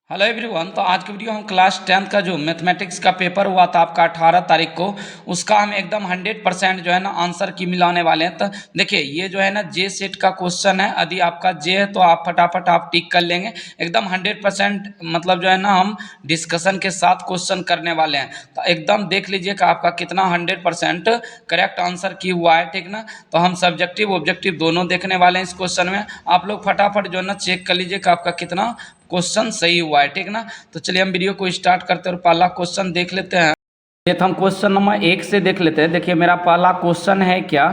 Hello everyone. तो आज की वीडियो हम क्लास 10th का जो मैथमेटिक्स का पेपर हुआ था आपका 18 तारीख को, उसका हम एकदम 100% जो है ना आंसर की मिलाने वाले हैं। तो देखिए ये जो है ना जे सेट का क्वेश्चन है। यदि आपका जे है तो आप फटाफट आप टिक कर लेंगे। एकदम 100% मतलब जो है ना हम डिस्कशन के साथ क्वेश्चन करने वाले हैं। तो एकदम देख लीजिए कि आपका कितना 100% करेक्ट आंसर की हुआ है, ठीक ना। तो हम सब्जेक्टिव ऑब्जेक्टिव दोनों देखने वाले हैं इस क्वेश्चन में। आप लोग फटाफट जो है ना चेक कर लीजिए कि आपका कितना क्वेश्चन सही हुआ है, ठीक ना। तो चलिए हम वीडियो को स्टार्ट करते हैं और पहला क्वेश्चन देख लेते हैं। ये तो हम क्वेश्चन नंबर 1 से देख लेते हैं। देखिए मेरा पहला क्वेश्चन है क्या,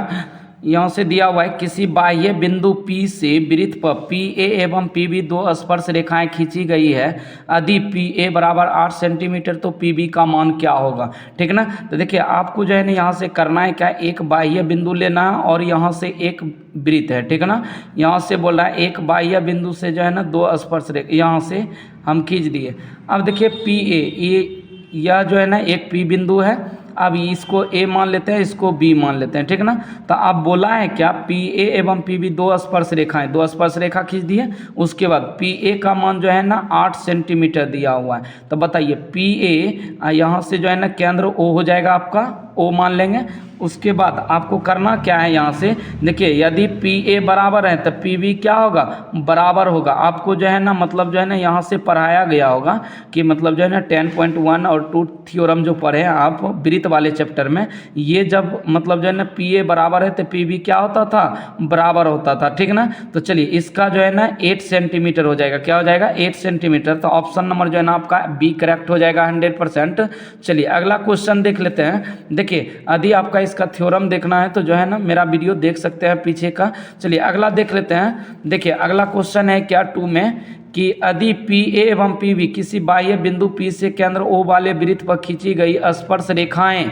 यहाँ से दिया हुआ है किसी बाह्य बिंदु P से वृत्त पर PA एवं PB दो स्पर्श रेखाएं खींची गई है। यदि PA बराबर 8 सेंटीमीटर तो PB का मान क्या होगा, ठीक ना। तो देखिए आपको जो है ना यहाँ से करना है क्या, एक बाह्य बिंदु लेना है और यहाँ से एक वृत्त है, ठीक ना। यहाँ से बोल रहा है एक बाह्य बिंदु से जो है ना दो स्पर्श रेखा यहाँ से हम खींच दिए। अब देखिए PA ये यह जो है ना एक P बिंदु है। अब इसको A मान लेते हैं, इसको B मान लेते हैं, ठीक ना। तो अब बोला है क्या, PA एवं PB दो स्पर्श रेखाएं, दो स्पर्श रेखा खींच दिए। उसके बाद PA का मान जो है ना 8 सेंटीमीटर दिया हुआ है। तो बताइए PA यहाँ से जो है ना केंद्र O हो जाएगा, आपका O मान लेंगे। उसके बाद आपको करना क्या है, यहाँ से देखिए यदि PA बराबर है तो PB क्या होगा, बराबर होगा। आपको जो है ना मतलब जो है ना यहाँ से पढ़ाया गया होगा कि मतलब जो है ना 10.1 और 2 थ्योरम जो पढ़े हैं आप वृत्त वाले चैप्टर में, ये जब मतलब जो है ना PA बराबर है तो PB क्या होता था, बराबर होता था, ठीक ना। तो चलिए इसका जो है ना 8 सेंटीमीटर हो जाएगा। क्या हो जाएगा, 8 सेंटीमीटर। तो ऑप्शन नंबर जो है ना आपका B करेक्ट हो जाएगा 100%। चलिए अगला क्वेश्चन देख लेते हैं। देखिए यदि आपका इसका थ्योरम देखना है तो जो है ना मेरा वीडियो देख सकते हैं पीछे का। चलिए अगला देख लेते हैं। देखिए अगला क्वेश्चन है क्या 2 में कि यदि PA एवं PB किसी बाह्य बिंदु P से केंद्र O वाले वृत्त पर खींची गई स्पर्श रेखाएं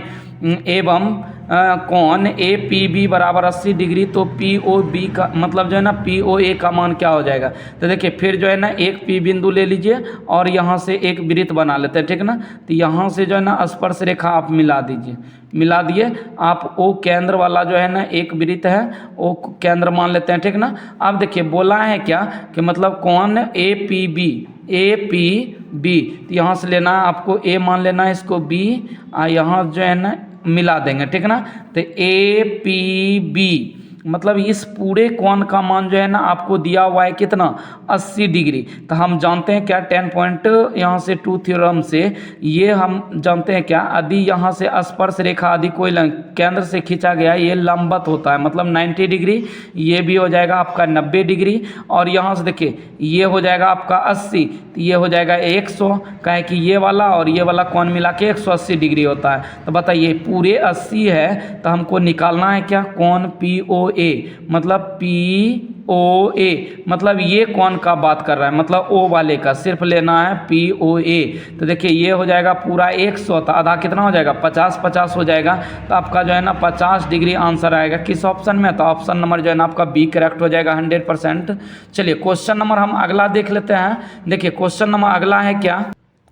एवं कोण APB बराबर 80 डिग्री तो POB का मतलब जो है ना POA का मान क्या हो जाएगा। तो देखिए फिर जो है ना एक P बिंदु ले लीजिए और यहाँ से एक वृत्त बना लेते हैं, ठीक ना। तो यहाँ से जो है ना स्पर्श रेखा आप मिला दीजिए, मिला दिए। आप O केंद्र वाला जो है ना एक वृत्त है, O केंद्र मान लेते हैं, ठीक ना। अब देखिए बोला है क्या कि मतलब कोण APB तो यहाँ से लेना है आपको A मान लेना है, इसको B यहाँ जो है ना मिला देंगे, ठीक ना। तो APB मतलब इस पूरे कोण का मान जो है ना आपको दिया हुआ है कितना, 80 डिग्री। तो हम जानते हैं क्या 10 पॉइंट यहाँ से 2 थ्योरम से ये हम जानते हैं क्या, यदि यहाँ से स्पर्श रेखा यदि कोई केंद्र से खींचा गया ये लंबवत होता है, मतलब 90 डिग्री। ये भी हो जाएगा आपका 90 डिग्री। और यहाँ से देखिए ये हो जाएगा आपका 80, तो ये हो जाएगा 100। कहे कि ये वाला और ये वाला कोण मिला के 180 डिग्री होता है। तो बताइए पूरे 80 है तो हमको निकालना है क्या, कोण POA मतलब POA मतलब ये कोण का बात कर रहा है, मतलब O वाले का सिर्फ लेना है POA। तो देखिए ये हो जाएगा पूरा 100, तो आधा कितना हो जाएगा, 50 हो जाएगा। तो आपका जो है ना 50 डिग्री आंसर आएगा किस ऑप्शन में, तो ऑप्शन नंबर जो है ना आपका B करेक्ट हो जाएगा 100%। चलिए क्वेश्चन नंबर हम अगला देख लेते हैं। देखिए क्वेश्चन नंबर अगला है क्या,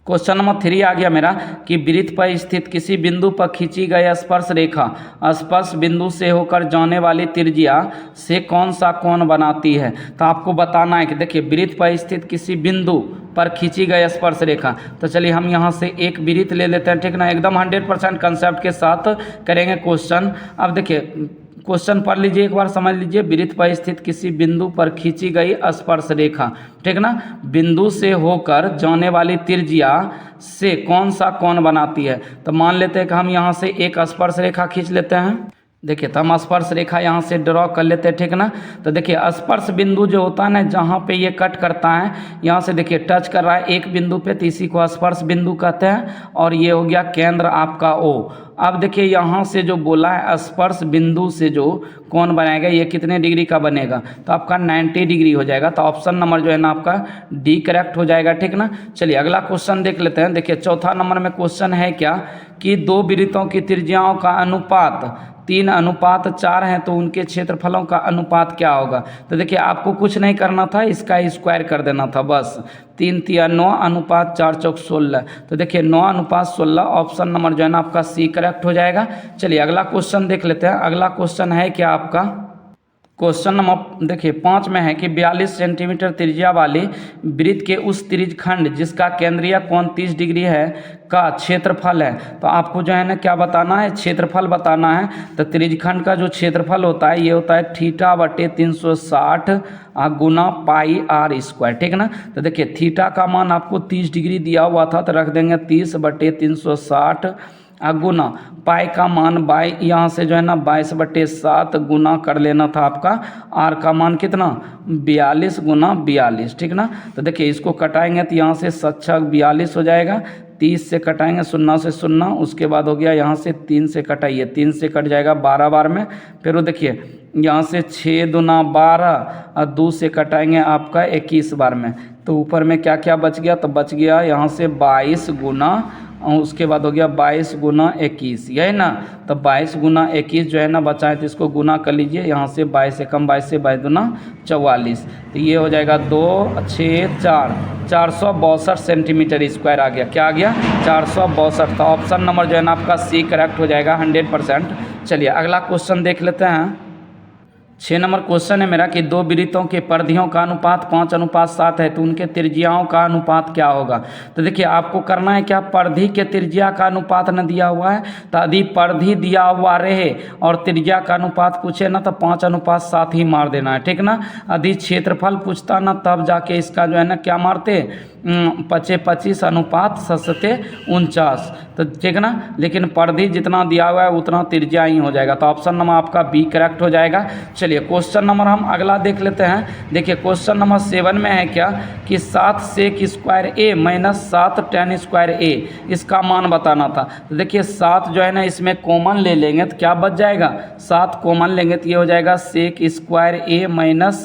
क्वेश्चन नंबर 3 आ गया मेरा कि वृत्त पर स्थित किसी बिंदु पर खींची गई स्पर्श रेखा स्पर्श बिंदु से होकर जाने वाली त्रिज्या से कौन सा कोण बनाती है। तो आपको बताना है कि देखिए वृत्त पर स्थित किसी बिंदु पर खींची गई स्पर्श रेखा। तो चलिए हम यहाँ से एक वृत्त ले लेते हैं, ठीक ना। एकदम 100% कंसेप्ट के साथ करेंगे क्वेश्चन। अब देखिए क्वेश्चन पढ़ लीजिए एक बार, समझ लीजिए। वृत्त पर स्थित किसी बिंदु पर खींची गई स्पर्श रेखा, ठीक ना, बिंदु से होकर जाने वाली त्रिज्या से कौन सा कोण बनाती है। तो मान लेते हैं कि हम यहाँ से एक स्पर्श रेखा खींच लेते हैं। देखिए तो हम स्पर्श रेखा यहाँ से ड्रॉ कर लेते हैं, ठीक ना। तो देखिए स्पर्श बिंदु जो होता है ना जहाँ पे ये कट करता है, यहाँ से देखिए टच कर रहा है एक बिंदु पे, तो इसी को स्पर्श बिंदु कहते हैं। और ये हो गया केंद्र आपका O। अब देखिए यहाँ से जो बोला है स्पर्श बिंदु से जो कोण बनाएगा ये कितने डिग्री का बनेगा, तो आपका 90 डिग्री हो जाएगा। तो ऑप्शन नंबर जो है ना आपका D करेक्ट हो जाएगा, ठीक ना। चलिए अगला क्वेश्चन देख लेते हैं। देखिए चौथा नंबर में क्वेश्चन है क्या कि दो वृत्तों की त्रिज्याओं का अनुपात 3:4 है तो उनके क्षेत्रफलों का अनुपात क्या होगा। तो देखिए आपको कुछ नहीं करना था, इसका स्क्वायर कर देना था बस। 3 तिया 9 अनुपात 4 चौक 16। तो देखिए 9:16 ऑप्शन नंबर जो है ना आपका C करेक्ट हो जाएगा। चलिए अगला क्वेश्चन देख लेते हैं। अगला क्वेश्चन है क्या आपका, क्वेश्चन नंबर देखिए 5 में है कि 42 सेंटीमीटर त्रिज्या वाले वृत्त के उस त्रिज्यखंड जिसका केंद्रीय कोण 30 डिग्री है का क्षेत्रफल है। तो आपको जो है ना क्या बताना है, क्षेत्रफल बताना है। तो त्रिज्यखंड का जो क्षेत्रफल होता है ये होता है थीटा बटे 360 गुना पाई आर स्क्वायर, ठीक है ना। तो देखिए थीटा का मान आपको 30 डिग्री दिया हुआ था तो रख देंगे 30 बटे 360 गुना पाई का मान यहाँ से जो है ना 22/7 गुना कर लेना था आपका आर का मान कितना 42 गुना 42, ठीक ना। तो देखिए इसको कटाएंगे तो यहाँ से 7×6 = 42 हो जाएगा, 30 से कटाएंगे 0 से 0, उसके बाद हो गया यहाँ से 3 से कटाइए, 3 से कट जाएगा 12 बार में। फिर वो देखिए यहाँ से 6×2 = 12 और 2 से कटाएंगे आपका 21 बार में। तो ऊपर में क्या क्या बच गया, तो बच गया यहाँ से 22 गुना और उसके बाद हो गया 22 गुना 21, यही ना। तो 22 गुना 21 जो है ना बचा है तो इसको गुना कर लीजिए, यहाँ से 22 से कम 22 से 22 दूना 44, तो ये हो जाएगा 2 6 4 462 सेंटीमीटर स्क्वायर आ गया। क्या आ गया 462। तो ऑप्शन नंबर जो है ना आपका सी करेक्ट हो जाएगा 100%। चलिए अगला क्वेश्चन देख लेते हैं। 6 नंबर क्वेश्चन है मेरा कि दो वृत्तों के परिधियों का अनुपात 5:7 है तो उनके त्रिज्याओं का अनुपात क्या होगा। तो देखिए आपको करना है क्या, परिधि के त्रिज्या का अनुपात न दिया हुआ है तो यदि परिधि दिया हुआ रहे और त्रिज्या का अनुपात पूछे ना तो 5:7 ही मार देना है, ठीक ना। यदि क्षेत्रफल पूछता ना तब जाके इसका जो है ना क्या मारते 25 अनुपात 7:49, तो ठीक ना। लेकिन परिधि जितना दिया हुआ है उतना त्रिज्या ही हो जाएगा, तो ऑप्शन नंबर आपका बी करेक्ट हो जाएगा। चलिए क्वेश्चन नंबर हम अगला देख लेते हैं। देखिए क्वेश्चन नंबर 7 में है क्या कि 7 sec square a minus 7 tan square a, इसका मान बताना था। तो देखिए 7 जो है ना इसमें कॉमन ले लेंगे तो क्या बच जाएगा, 7 कॉमन लेंगे तो ये हो जाएगा sec square a minus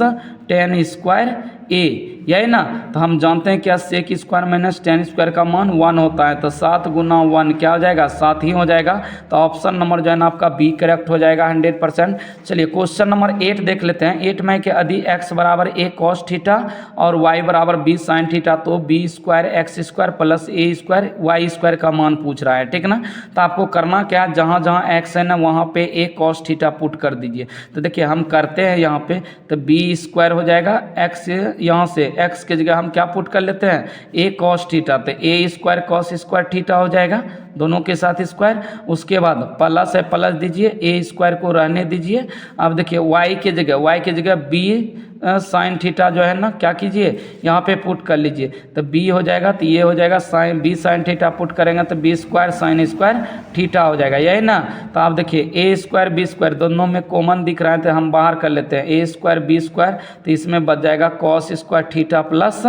tan square a, यही ना। तो हम जानते हैं क्या sec square minus tan square का मान 1 होता है, तो 7 गुना 1 क्या हो जाएगा 7 ही हो जाएगा। तो ऑप्शन नंबर जो है ना आपका बी करेक्ट हो जाएगा 100%। चलिए क्वेश्चन नंबर 8 देख लेते हैं। 8 में कि यदि x बराबर a cos थीटा और y बराबर b sin थीटा तो b square x square plus a square y square का मान पूछ रहा है, ठीक ना। तो आपको करना क्या है, जहाँ जहाँ x है ना वहाँ पे a cos थीटा पुट कर दीजिए। तो देखिए हम करते हैं यहाँ पे, तो b स्क्वायर हो जाएगा, x यहाँ से x के जगह हम क्या पुट कर लेते हैं a cos थीटा, तो a square cos square theta हो जाएगा, दोनों के साथ स्क्वायर। उसके बाद प्लस है प्लस दीजिए, a स्क्वायर को रहने दीजिए। अब देखिए y के जगह b साइन थीटा जो है ना क्या कीजिए यहाँ पे पुट कर लीजिए, तो b हो जाएगा, तो ये हो जाएगा sine b sine theta put करेंगे तो b square sine square theta हो जाएगा, यही ना। तो आप देखिए a स्क्वायर b स्क्वायर दोनों में कॉमन दिख रहा है तो हम बाहर कर लेते हैं, a स्क्वायर b स्क्वायर, तो इसमें बच जाएगा cos square theta plus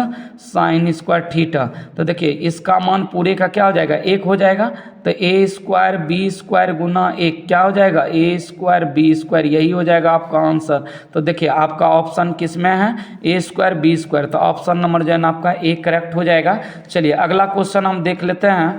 sign square theta. तो देखिए इसका मान पूरे का क्या हो जाएगा 1 हो जाएगा, तो a स्क्वायर b स्क्वायर गुना 1 क्या हो जाएगा a स्क्वायर b स्क्वायर, यही हो जाएगा आपका आंसर। तो देखिए आपका ऑप्शन किस में है a स्क्वायर b स्क्वायर, तो ऑप्शन नंबर जो है ना आपका ए करेक्ट हो जाएगा। चलिए अगला क्वेश्चन हम देख लेते हैं।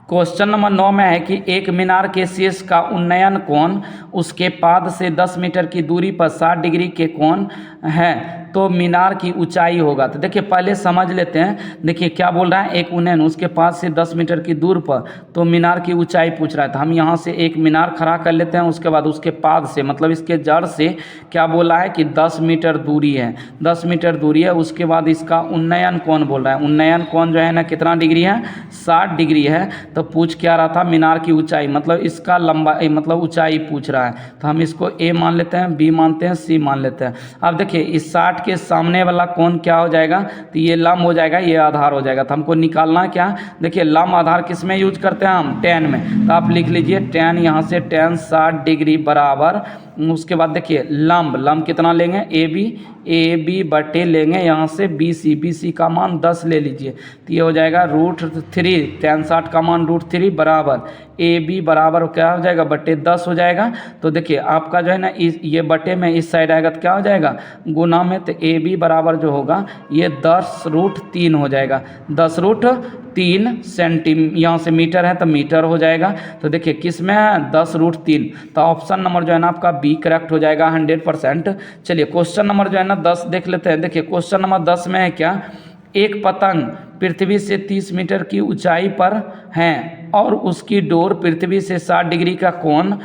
क्वेश्चन नंबर 9 में है कि एक मीनार के शीर्ष का उन्नयन कोण उसके पाद से 10 मीटर की दूरी पर 60 डिग्री के कोण है तो मीनार की ऊंचाई होगा। तो देखिए पहले समझ लेते हैं, देखिए क्या बोल रहा है, एक उन्नयन उसके पाद से 10 मीटर की दूर पर तो मीनार की ऊंचाई पूछ रहा है। तो हम यहाँ से एक मीनार खड़ा कर लेते हैं, उसके बाद उसके पाद से मतलब इसके जड़ से क्या बोला है कि 10 मीटर दूरी है, 10 मीटर दूरी है। उसके बाद इसका उन्नयन कोण बोल रहा है, उन्नयन कोण जो है ना कितना डिग्री है 60 डिग्री है। तो पूछ क्या रहा था मीनार की ऊंचाई, मतलब इसका लंबाई मतलब ऊंचाई पूछ रहा है। तो हम इसको ए मान लेते हैं, बी मानते हैं, सी मान लेते हैं। अब देखिए इस 60 के सामने वाला कोण क्या हो जाएगा, तो ये लंब हो जाएगा, ये आधार हो जाएगा। तो हमको निकालना क्या, देखिए लंब आधार किस में यूज करते हैं हम tan में, तो आप लिख लीजिए tan, यहाँ से tan 60 डिग्री बराबर, उसके बाद देखिए लंब कितना लेंगे ए बी बटे लेंगे यहाँ से बी सी का मान 10 ले लीजिए, तो ये हो जाएगा √3, tan 60 का मान √3 बराबर ए बी बराबर क्या हो जाएगा बटे 10 हो जाएगा। तो देखिए आपका जो है ना ये बटे में इस साइड आएगा तो क्या हो जाएगा गुना में, तो ए बी बराबर जो होगा ये 10√3 हो जाएगा, 10√3 सेंटीमीटर, यहाँ से मीटर है तो मीटर हो जाएगा। तो देखिए किस में है 10√3, तो ऑप्शन नंबर जो है ना आपका बी करेक्ट हो जाएगा 100%। चलिए क्वेश्चन नंबर जो है ना 10 देख लेते हैं। देखिए क्वेश्चन नंबर 10 में है क्या, एक पतंग पृथ्वी से 30 मीटर की ऊंचाई पर हैं और उसकी डोर पृथ्वी से 60 डिग्री का कोण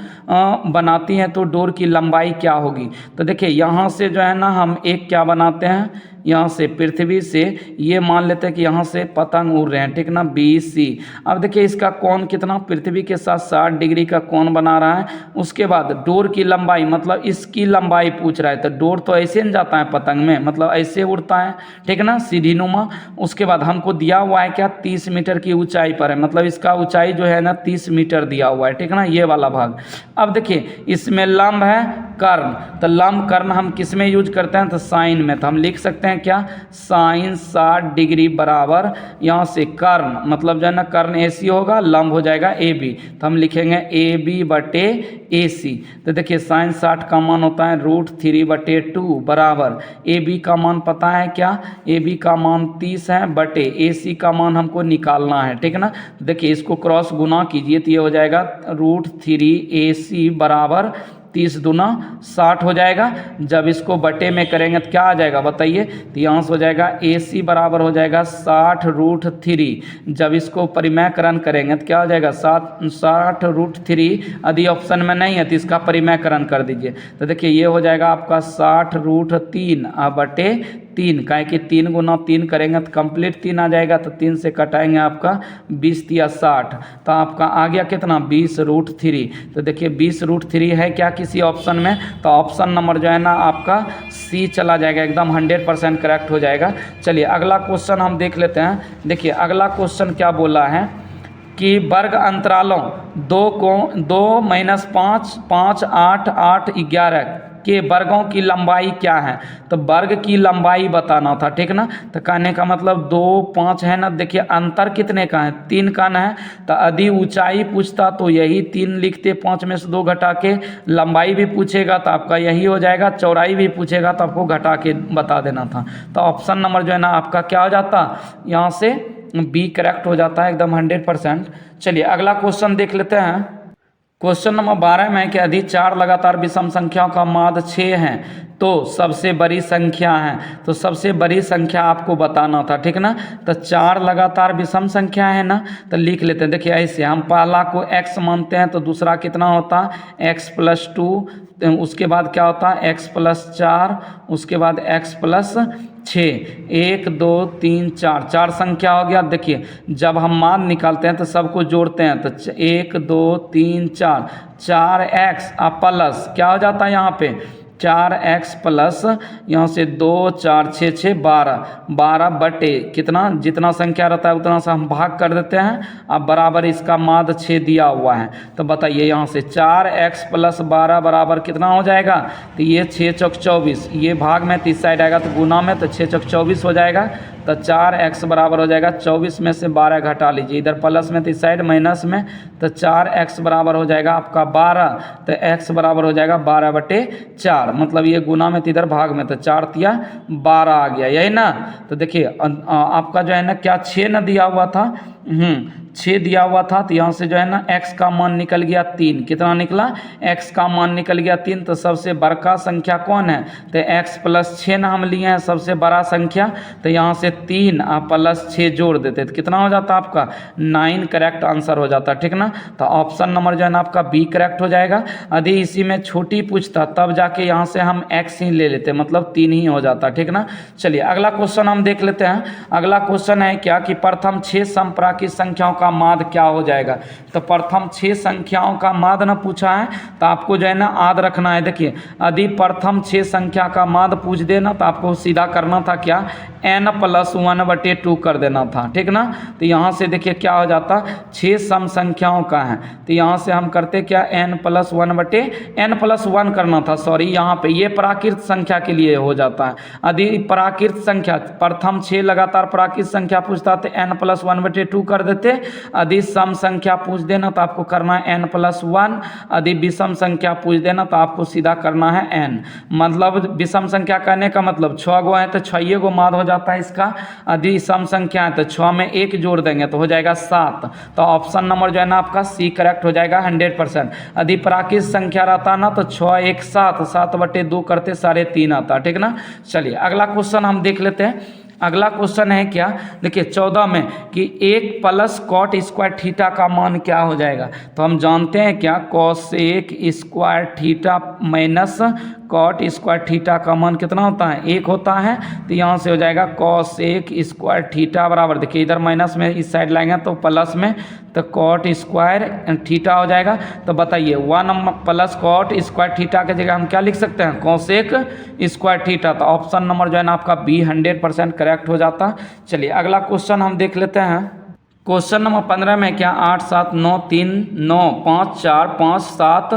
बनाती हैं, तो डोर की लंबाई क्या होगी। तो देखिए यहाँ से जो है ना हम एक क्या बनाते हैं, यहाँ से पृथ्वी से ये मान लेते हैं कि यहाँ से पतंग उड़ रहे हैं, ठीक ना, BC। अब देखिए इसका कोण कितना, पृथ्वी के साथ 60 डिग्री का कोण बना रहा है। उसके बाद डोर की लंबाई, मतलब इसकी लंबाई पूछ रहा है, तो डोर तो ऐसे नहीं जाता है पतंग में, मतलब ऐसे उड़ता है, ठीक ना, सीधी नुमा। उसके बाद हमको दिया हुआ है क्या, 30 मीटर की ऊंचाई पर है, मतलब इसका ऊंचाई जो है ना 30 मीटर दिया हुआ है, ठीक ना, ये वाला भाग। अब देखिए इसमें लंब है कर्ण, तो लंब कर्ण हम किस में यूज करते हैं, तो साइन में। तो हम लिख सकते हैं क्या, साइन 60 डिग्री बराबर यहाँ से कर्ण, मतलब जो है ना कर्ण AC होगा, लंब हो जाएगा AB, तो हम लिखेंगे AB बटे AC। तो देखिए साइन 60 का मान होता है √3/2 बराबर AB का मान पता है क्या, AB का मान 30 है बटे AC का मान हमको निकालना है, ठीक है ना। देखिए इसको क्रॉस गुना कीजिए तो ये हो जाएगा √3AC बराबर 30 दूना 60 हो जाएगा। जब इसको बटे में करेंगे तो क्या आ जाएगा बताइए, तो यहाँ से हो जाएगा AC बराबर हो जाएगा 60√3। जब इसको परिमेयकरण करेंगे तो क्या हो जाएगा 60√3। यदि ऑप्शन में नहीं है तो इसका परिमेयकरण कर दीजिए, तो देखिए ये हो जाएगा आपका 60√3 बटे 3, काहे कि 3 गुना 3 करेंगे तो कंप्लीट 3 आ जाएगा, तो 3 से कटाएंगे आपका 20 या 60, तो आपका आ गया कितना 20√3। तो देखिए 20√3 है क्या किसी ऑप्शन में, तो ऑप्शन नंबर जो है ना आपका C चला जाएगा, एकदम 100% करेक्ट हो जाएगा। चलिए अगला क्वेश्चन हम देख लेते हैं। देखिए अगला क्वेश्चन क्या बोला है कि वर्ग अंतरालों 2 - 5 5 8 8 11 के वर्गों की लंबाई क्या है। तो वर्ग की लंबाई बताना था, ठीक ना। तो कहने का मतलब 2 5 है ना, देखिए अंतर कितने का है, 3 का ना है। तो यदि ऊंचाई पूछता तो यही 3 लिखते, 5 में से 2 घटा के। लंबाई भी पूछेगा तो आपका यही हो जाएगा, चौड़ाई भी पूछेगा तो आपको घटा के बता देना था। तो ऑप्शन नंबर जो है ना आपका क्या हो जाता, यहाँ से B करेक्ट हो जाता है एकदम 100%। चलिए अगला क्वेश्चन देख लेते हैं। क्वेश्चन नंबर 12 में कि यदि 4 लगातार विषम संख्याओं का माध्य 6 है तो सबसे बड़ी संख्या है। तो सबसे बड़ी संख्या आपको बताना था, ठीक ना। तो 4 लगातार विषम संख्या है ना, तो लिख लेते हैं। देखिए ऐसे हम पहला को x मानते हैं तो दूसरा कितना होता है x+2, उसके बाद क्या होता है x+4, उसके बाद x+6, 1 2 3 4, 4 संख्या हो गया। देखिए जब हम मान निकालते हैं तो सबको जोड़ते हैं, तो 1 2 3 4, 4x प्लस क्या हो जाता है यहाँ पे 4x प्लस यहाँ से 2 4 6 6 12 बटे कितना, जितना संख्या रहता है उतना से हम भाग कर देते हैं। अब बराबर इसका माध्य 6 दिया हुआ है, तो बताइए यहाँ से 4x प्लस 12 बराबर कितना हो जाएगा, तो ये 6 चौक 24, ये भाग में 30 साइड आएगा तो गुना में, तो 6 चौक 24 हो जाएगा। तो 4x बराबर हो जाएगा 24 में से 12 घटा लीजिए, इधर प्लस में तो इस साइड माइनस में, तो 4x बराबर हो जाएगा आपका 12। तो x बराबर हो जाएगा 12/4, मतलब ये गुना में तो इधर भाग में, तो 4 तिया 12 आ गया, यही ना। तो देखिए आपका जो है ना क्या 6 न दिया हुआ था, 6 दिया हुआ था, तो यहाँ से जो है ना x का मान निकल गया 3। कितना निकला, x का मान निकल गया 3। तो सबसे बड़का संख्या कौन है, तो x+6 ना हम लिए हैं सबसे बड़ा संख्या, तो यहाँ से 3 प्लस 6 जोड़ देते तो कितना हो जाता आपका 9 करेक्ट आंसर हो जाता, ठीक ना। तो ऑप्शन नंबर जो है ना आपका B करेक्ट हो जाएगा। यदि इसी में छोटी पूछता तब जाके यहाँ से हम x ही ले लेते, मतलब 3 ही हो जाता, ठीक ना। चलिए अगला क्वेश्चन हम देख लेते हैं। अगला क्वेश्चन है क्या कि प्रथम 6 समप्राकृत संख्याओं का माध्य क्या हो जाएगा। तो प्रथम 6 संख्याओं का माध्य न पूछा है तो आपको जो है ना आद रखना है। देखिए यदि प्रथम 6 संख्या का माध्य पूछ देना तो आपको सीधा करना था क्या, n+1/2 कर देना था, ठीक ना। तो यहाँ से देखिए क्या हो जाता, 6 सम संख्याओं का है तो यहाँ से हम करते क्या n+1 करना था, सॉरी यहाँ पे ये प्राकृत संख्या के लिए हो जाता है। यदि प्राकृत संख्या प्रथम 6 लगातार प्राकृत संख्या पूछता तो n+1/2 कर देते। यदि सम संख्या पूछ देना तो आपको करना है n+1, यदि विषम संख्या पूछ देना तो आपको सीधा करना है n। मतलब विषम संख्या करने का मतलब 6 गो है तो 6 गो माध्य हो जाता है इसका। यदि सम संख्या है तो 6 में 1 जोड़ देंगे तो हो जाएगा 7। तो ऑप्शन नंबर जो है ना आपका C करेक्ट हो जाएगा 100%। यदि प्राकृत संख्या रहता ना तो 6 1 7, 7/2 करते 3.5 आता, ठीक ना। चलिए अगला क्वेश्चन हम देख लेते हैं। अगला क्वेश्चन है क्या, देखिए 14 में कि 1 प्लस कॉट स्क्वायर थीटा का मान क्या हो जाएगा। तो हम जानते हैं क्या, cosec square theta minus cot square theta का मान कितना होता है, 1 होता है। तो यहाँ से हो जाएगा कोसेक स्क्वायर थीटा बराबर, देखिए इधर माइनस में इस साइड लाएंगे तो प्लस में, तो कॉट स्क्वायर थीटा हो जाएगा। तो बताइए 1 प्लस कॉट स्क्वायर थीटा की जगह हम क्या लिख सकते हैं, कोसेक स्क्वायर थीटा। तो ऑप्शन नंबर जो है ना आपका बी 100% करेक्ट हो जाता। चलिए अगला क्वेश्चन हम देख लेते हैं। क्वेश्चन नंबर 15 में क्या 8 7 9 3 9 5 4 5 7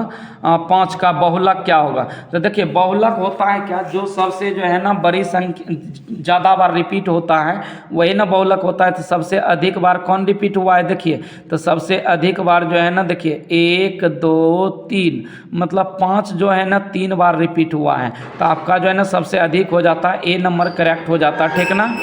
5 का बहुलक क्या होगा। तो देखिए बहुलक होता है क्या, जो सबसे जो है ना बड़ी संख्या ज़्यादा बार रिपीट होता है वही ना बहुलक होता है। तो सबसे अधिक बार कौन रिपीट हुआ है, देखिए तो सबसे अधिक बार जो है ना, देखिए 1 2 3 मतलब 5 जो है ना 3 बार रिपीट हुआ है। तो आपका जो है ना सबसे अधिक हो जाता है, ए नंबर करेक्ट हो जाता है, ठीक ना।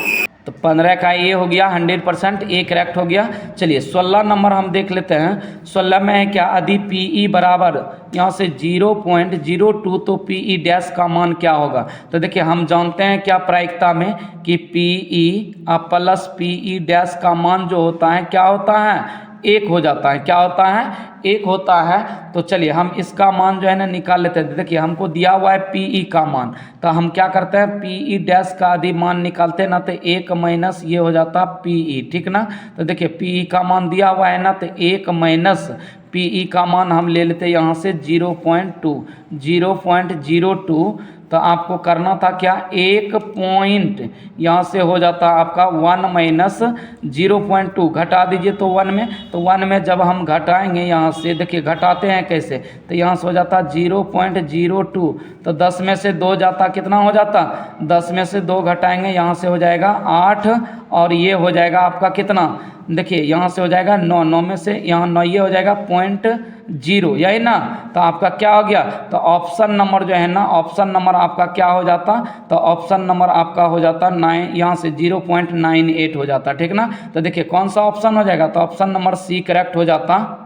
तो 15 का ये हो गया 100%, ए करेक्ट हो गया। चलिए 16 नंबर हम देख लेते हैं। 16 में है क्या, यदि पी ई बराबर यहाँ से 0.02 तो पी ई डैश का मान क्या होगा। तो देखिए हम जानते हैं क्या प्रायिकता में कि P E plus P E dash का मान जो होता है क्या होता है, 1 हो जाता है। क्या होता है, 1 होता है। तो चलिए हम इसका मान जो है ना निकाल लेते हैं। देखिए हमको दिया हुआ है पी ई का मान, तो हम क्या करते हैं, पी ई डैश का यदि मान निकालते हैं ना तो 1 माइनस ये हो जाता पी ई, ठीक ना। तो देखिए पी ई का मान दिया हुआ है ना, तो 1 माइनस पी ई का मान हम ले लेते हैं यहाँ से 0.02। तो आपको करना था क्या, 1 पॉइंट यहाँ से हो जाता आपका 1 माइनस 0.2, घटा दीजिए तो 1 में। तो 1 में जब हम घटाएंगे यहाँ से, देखिए घटाते हैं कैसे, तो यहाँ से हो जाता 0.02। तो 10 में से 2 जाता, कितना हो जाता, 10 में से 2 घटाएंगे यहाँ से हो जाएगा 8, और ये हो जाएगा आपका कितना, देखिए यहाँ से हो जाएगा 9, 9 में से यहाँ 9 ये हो जाएगा 0.0, यही ना। तो आपका क्या हो गया, तो ऑप्शन नंबर जो है ना, ऑप्शन नंबर आपका क्या हो जाता, तो ऑप्शन नंबर आपका हो जाता 9, यहाँ से 0.98 हो जाता, ठीक ना। तो देखिए कौन सा ऑप्शन हो जाएगा, तो ऑप्शन नंबर सी करेक्ट हो जाता।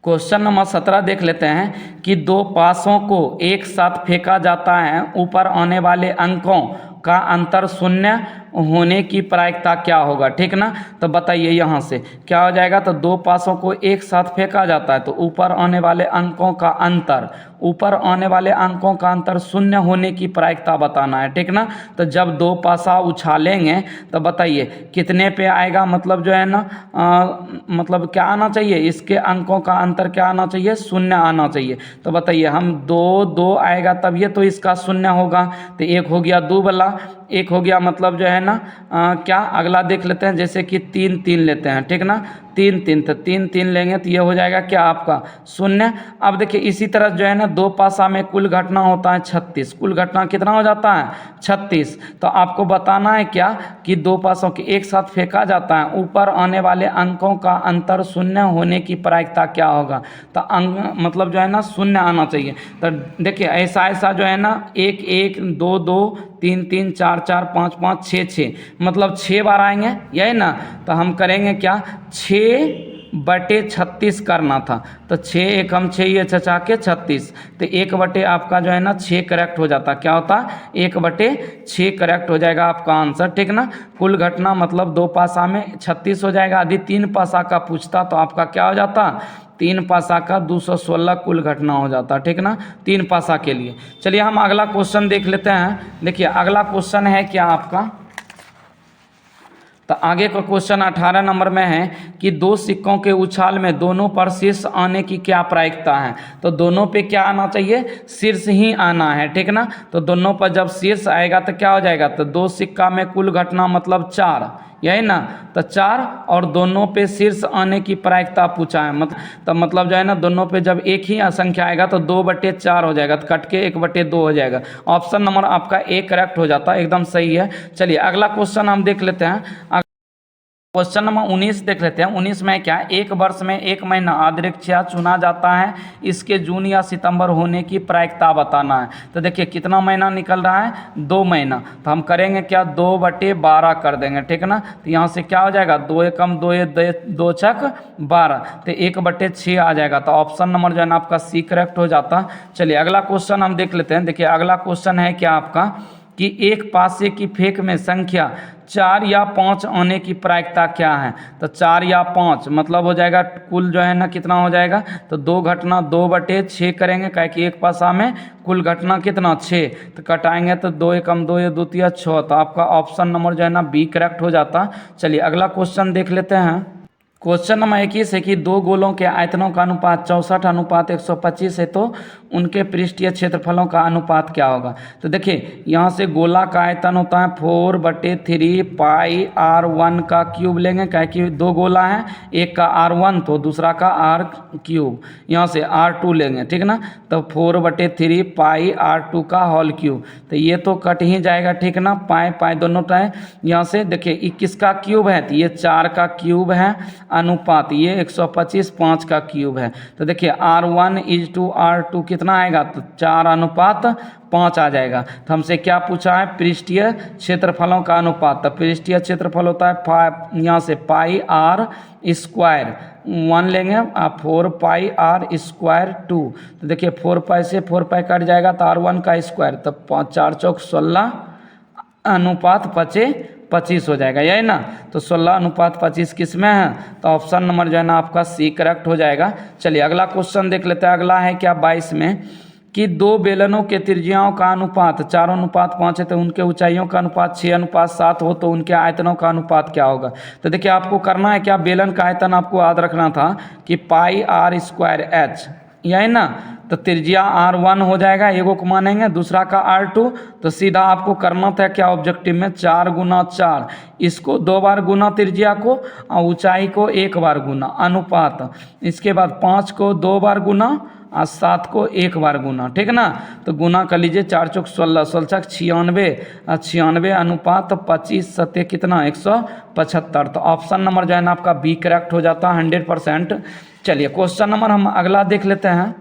क्वेश्चन नंबर 17 देख लेते हैं कि 2 पासों को एक साथ फेंका जाता है, ऊपर आने वाले अंकों का अंतर शून्य होने की प्रायिकता क्या होगा, ठीक ना। तो बताइए यहाँ से क्या हो जाएगा, तो 2 पासों को एक साथ फेंका जाता है तो ऊपर आने वाले अंकों का अंतर, ऊपर आने वाले अंकों का अंतर शून्य होने की प्रायिकता बताना है, ठीक ना। तो जब 2 पासा उछालेंगे तो बताइए कितने पे आएगा, मतलब जो है ना मतलब क्या आना चाहिए, इसके अंकों का अंतर क्या आना चाहिए, शून्य आना चाहिए। तो बताइए हम 2 2 आएगा तब ये तो इसका शून्य होगा। तो 1 हो गया 2 वाला, 1 हो गया मतलब जो है ना क्या, अगला देख लेते हैं, जैसे कि 3 3 लेते हैं, ठीक ना, 3 3, तो 3 3 लेंगे तो ये हो जाएगा क्या आपका शून्य। अब देखिए इसी तरह जो है ना 2 पासा में कुल घटना होता है 36, कुल घटना कितना हो जाता है 36। तो आपको बताना है क्या कि 2 पासों के एक साथ फेंका जाता है, ऊपर आने वाले अंकों का अंतर शून्य होने की प्रायिकता क्या होगा। तो अंक मतलब जो है ना शून्य आना चाहिए। तो देखिए ऐसा ऐसा जो है ना 1 1 2 2 3 3 4 4 5 5 6 6 मतलब 6 बार आएंगे, यही ना। तो हम करेंगे क्या, 6/36 करना था। तो 6 1 हम 6 ये छचा के 36, तो 1/, आपका जो है ना 6 करेक्ट हो जाता। क्या होता, 1/6 करेक्ट हो जाएगा आपका आंसर, ठीक ना। कुल घटना मतलब 2 पासा में 36 हो जाएगा। यदि 3 पासा का पूछता तो आपका क्या हो जाता, 3 पासा का 216 कुल घटना हो जाता, ठीक ना, 3 पासा के लिए। चलिए हम अगला क्वेश्चन देख लेते हैं। देखिए अगला क्वेश्चन है क्या आपका, तो आगे का क्वेश्चन 18 नंबर में है कि 2 सिक्कों के उछाल में दोनों पर शीर्ष आने की क्या प्रायिकता है। तो दोनों पे क्या आना चाहिए, शीर्ष ही आना है, ठीक ना। तो दोनों पर जब शीर्ष आएगा तो क्या हो जाएगा, तो 2 सिक्का में कुल घटना मतलब 4, यही ना। तो 4 और दोनों पे शीर्ष आने की प्रायिकता पूछा है, तो मतलब जो है ना दोनों पे जब एक ही संख्या आएगा तो 2/4 हो जाएगा, तो कट के 1/2 हो जाएगा। ऑप्शन नंबर आपका ए करेक्ट हो जाता है, एकदम सही है। चलिए अगला क्वेश्चन हम देख लेते हैं। क्वेश्चन नंबर 19 देख लेते हैं। 19 में क्या, एक वर्ष में 1 महीना अध्यक्षीय चुना जाता है, इसके जून या सितंबर होने की प्रायिकता बताना है। तो देखिए कितना महीना निकल रहा है, 2 महीना। तो हम करेंगे क्या, 2/12 कर देंगे, ठीक ना। तो यहाँ से क्या हो जाएगा, 2 एकम 2 2 छक 12, तो 1/6 आ जाएगा। तो ऑप्शन नंबर जो है ना आपका सी करेक्ट हो जाता। चलिए अगला क्वेश्चन हम देख लेते हैं। देखिए अगला क्वेश्चन है क्या आपका कि एक पासे की फेंक में संख्या 4 या 5 आने की प्रायिकता क्या है। तो 4 या 5 मतलब हो जाएगा कुल जो है ना कितना हो जाएगा, तो 2 घटना 2/6 करेंगे, क्या कि एक पासा में कुल घटना कितना 6, तो कटाएंगे तो 2 एकम 2 या 2 तिया 6, तो आपका ऑप्शन नंबर जो है ना बी करेक्ट हो जाता। चलिए अगला क्वेश्चन देख लेते हैं। क्वेश्चन नंबर 21 है कि दो गोलों के आयतनों का अनुपात 64:125 है, तो उनके पृष्ठीय क्षेत्रफलों का अनुपात क्या होगा। तो देखिए यहाँ से गोला का आयतन होता है 4/3 पाई r1 का क्यूब लेंगे, क्या कि दो गोला है, एक का r1 तो दूसरा का r क्यूब, यहाँ से r2 लेंगे, ठीक ना। तो 4/3 पाई r2 का होल क्यूब, तो ये तो कट ही जाएगा, ठीक ना। पाई पाई दोनों टाइम, यहाँ से देखिए 21 का क्यूब है तो ये 4 का क्यूब है, अनुपात ये 125 5 का क्यूब है। तो देखिए r1 इज टू r2 कितना आएगा, तो 4:5 आ जाएगा। तो हमसे क्या पूछा है, पृष्ठीय क्षेत्रफलों का अनुपात। तो पृष्ठीय क्षेत्रफल होता है यहाँ से पाई r स्क्वायर 1 लेंगे, 4 पाई r स्क्वायर 2। तो देखिए 4 पाई से 4 पाई कट जाएगा तो r1 का स्क्वायर, तो 4 चौक 16 अनुपात 25 हो जाएगा, यही ना। तो 16:25 किस में है, तो ऑप्शन नंबर जो है ना आपका सी करेक्ट हो जाएगा। चलिए अगला क्वेश्चन देख लेते हैं। अगला है क्या 22 में कि दो बेलनों के त्रिज्याओं का अनुपात 4:5 है, तो उनके ऊंचाइयों का अनुपात 6:7 हो, तो उनके आयतनों का अनुपात क्या होगा। तो देखिए आपको करना है क्या, बेलन का आयतन आपको याद रखना था कि पाई r स्क्वायर h, यही ना। तो त्रिज्या r1 हो जाएगा, एगो को मानेंगे, दूसरा का r2, तो सीधा आपको करना था क्या ऑब्जेक्टिव में 4 × 4, इसको 2 बार गुना त्रिज्या को और ऊंचाई को 1 बार गुना अनुपात, इसके बाद 5 को 2 बार गुना और 7 को 1 बार गुना, ठीक ना। तो गुना कर लीजिए, 4 चौक 16 16 96 और 96 अनुपात 25 सत्य कितना 175। तो ऑप्शन नंबर जो है ना आपका बी करेक्ट हो जाता है 100%। चलिए क्वेश्चन नंबर हम अगला देख लेते हैं।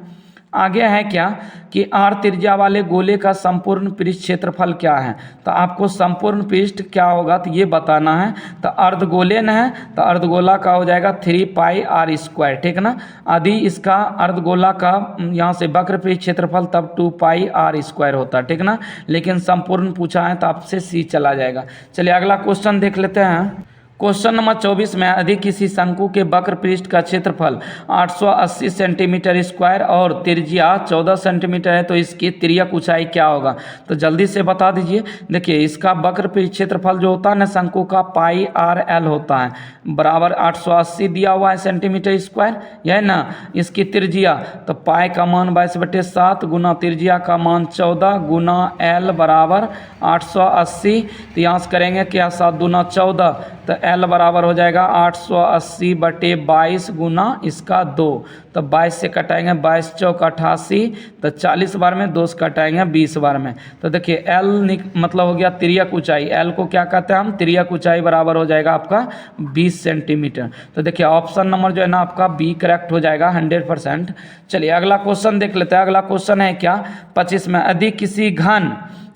आगे है क्या कि r त्रिज्या वाले गोले का संपूर्ण पृष्ठ क्षेत्रफल क्या है। तो आपको संपूर्ण पृष्ठ क्या होगा तो ये बताना है। तो अर्धगोलेन है तो अर्धगोला का हो जाएगा 3 पाई r स्क्वायर, ठीक ना। यदि इसका अर्धगोला का यहाँ से वक्र पृष्ठ क्षेत्रफल तब 2 पाई r स्क्वायर होता है, ठीक ना। लेकिन संपूर्ण पूछा है तो आपसे सी चला जाएगा। चलिए अगला क्वेश्चन देख लेते हैं। क्वेश्चन नंबर 24 में यदि किसी शंकु के वक्र पृष्ठ का क्षेत्रफल 880 सेंटीमीटर स्क्वायर और त्रिज्या 14 सेंटीमीटर है, तो इसकी तिर्यक ऊंचाई क्या होगा। तो जल्दी से बता दीजिए। देखिए इसका वक्र पृष्ठ क्षेत्रफल जो होता है ना शंकु का पाई r l होता है, बराबर 880 दिया हुआ है सेंटीमीटर स्क्वायर, यह ना। इसकी त्रिज्या तो पाई का मान 22/7 गुना त्रिज्या का मान 14 गुना l बराबर 880। तो यहाँ से करेंगे क्या 7 दूना 14, तो l बराबर हो जाएगा 880/22 गुना इसका 2। तो 22 से कटाएंगे 22 चौक 88, तो 40 बार में 2 से कटाएंगे 20 बार में। तो देखिए l मतलब हो गया तिर्यक ऊंचाई, l को क्या कहते हैं हम, तिर्यक ऊंचाई बराबर हो जाएगा आपका 20 सेंटीमीटर। तो देखिए ऑप्शन नंबर जो है ना आपका बी करेक्ट हो जाएगा 100%। चलिए अगला क्वेश्चन देख लेते हैं। अगला क्वेश्चन है क्या 25 में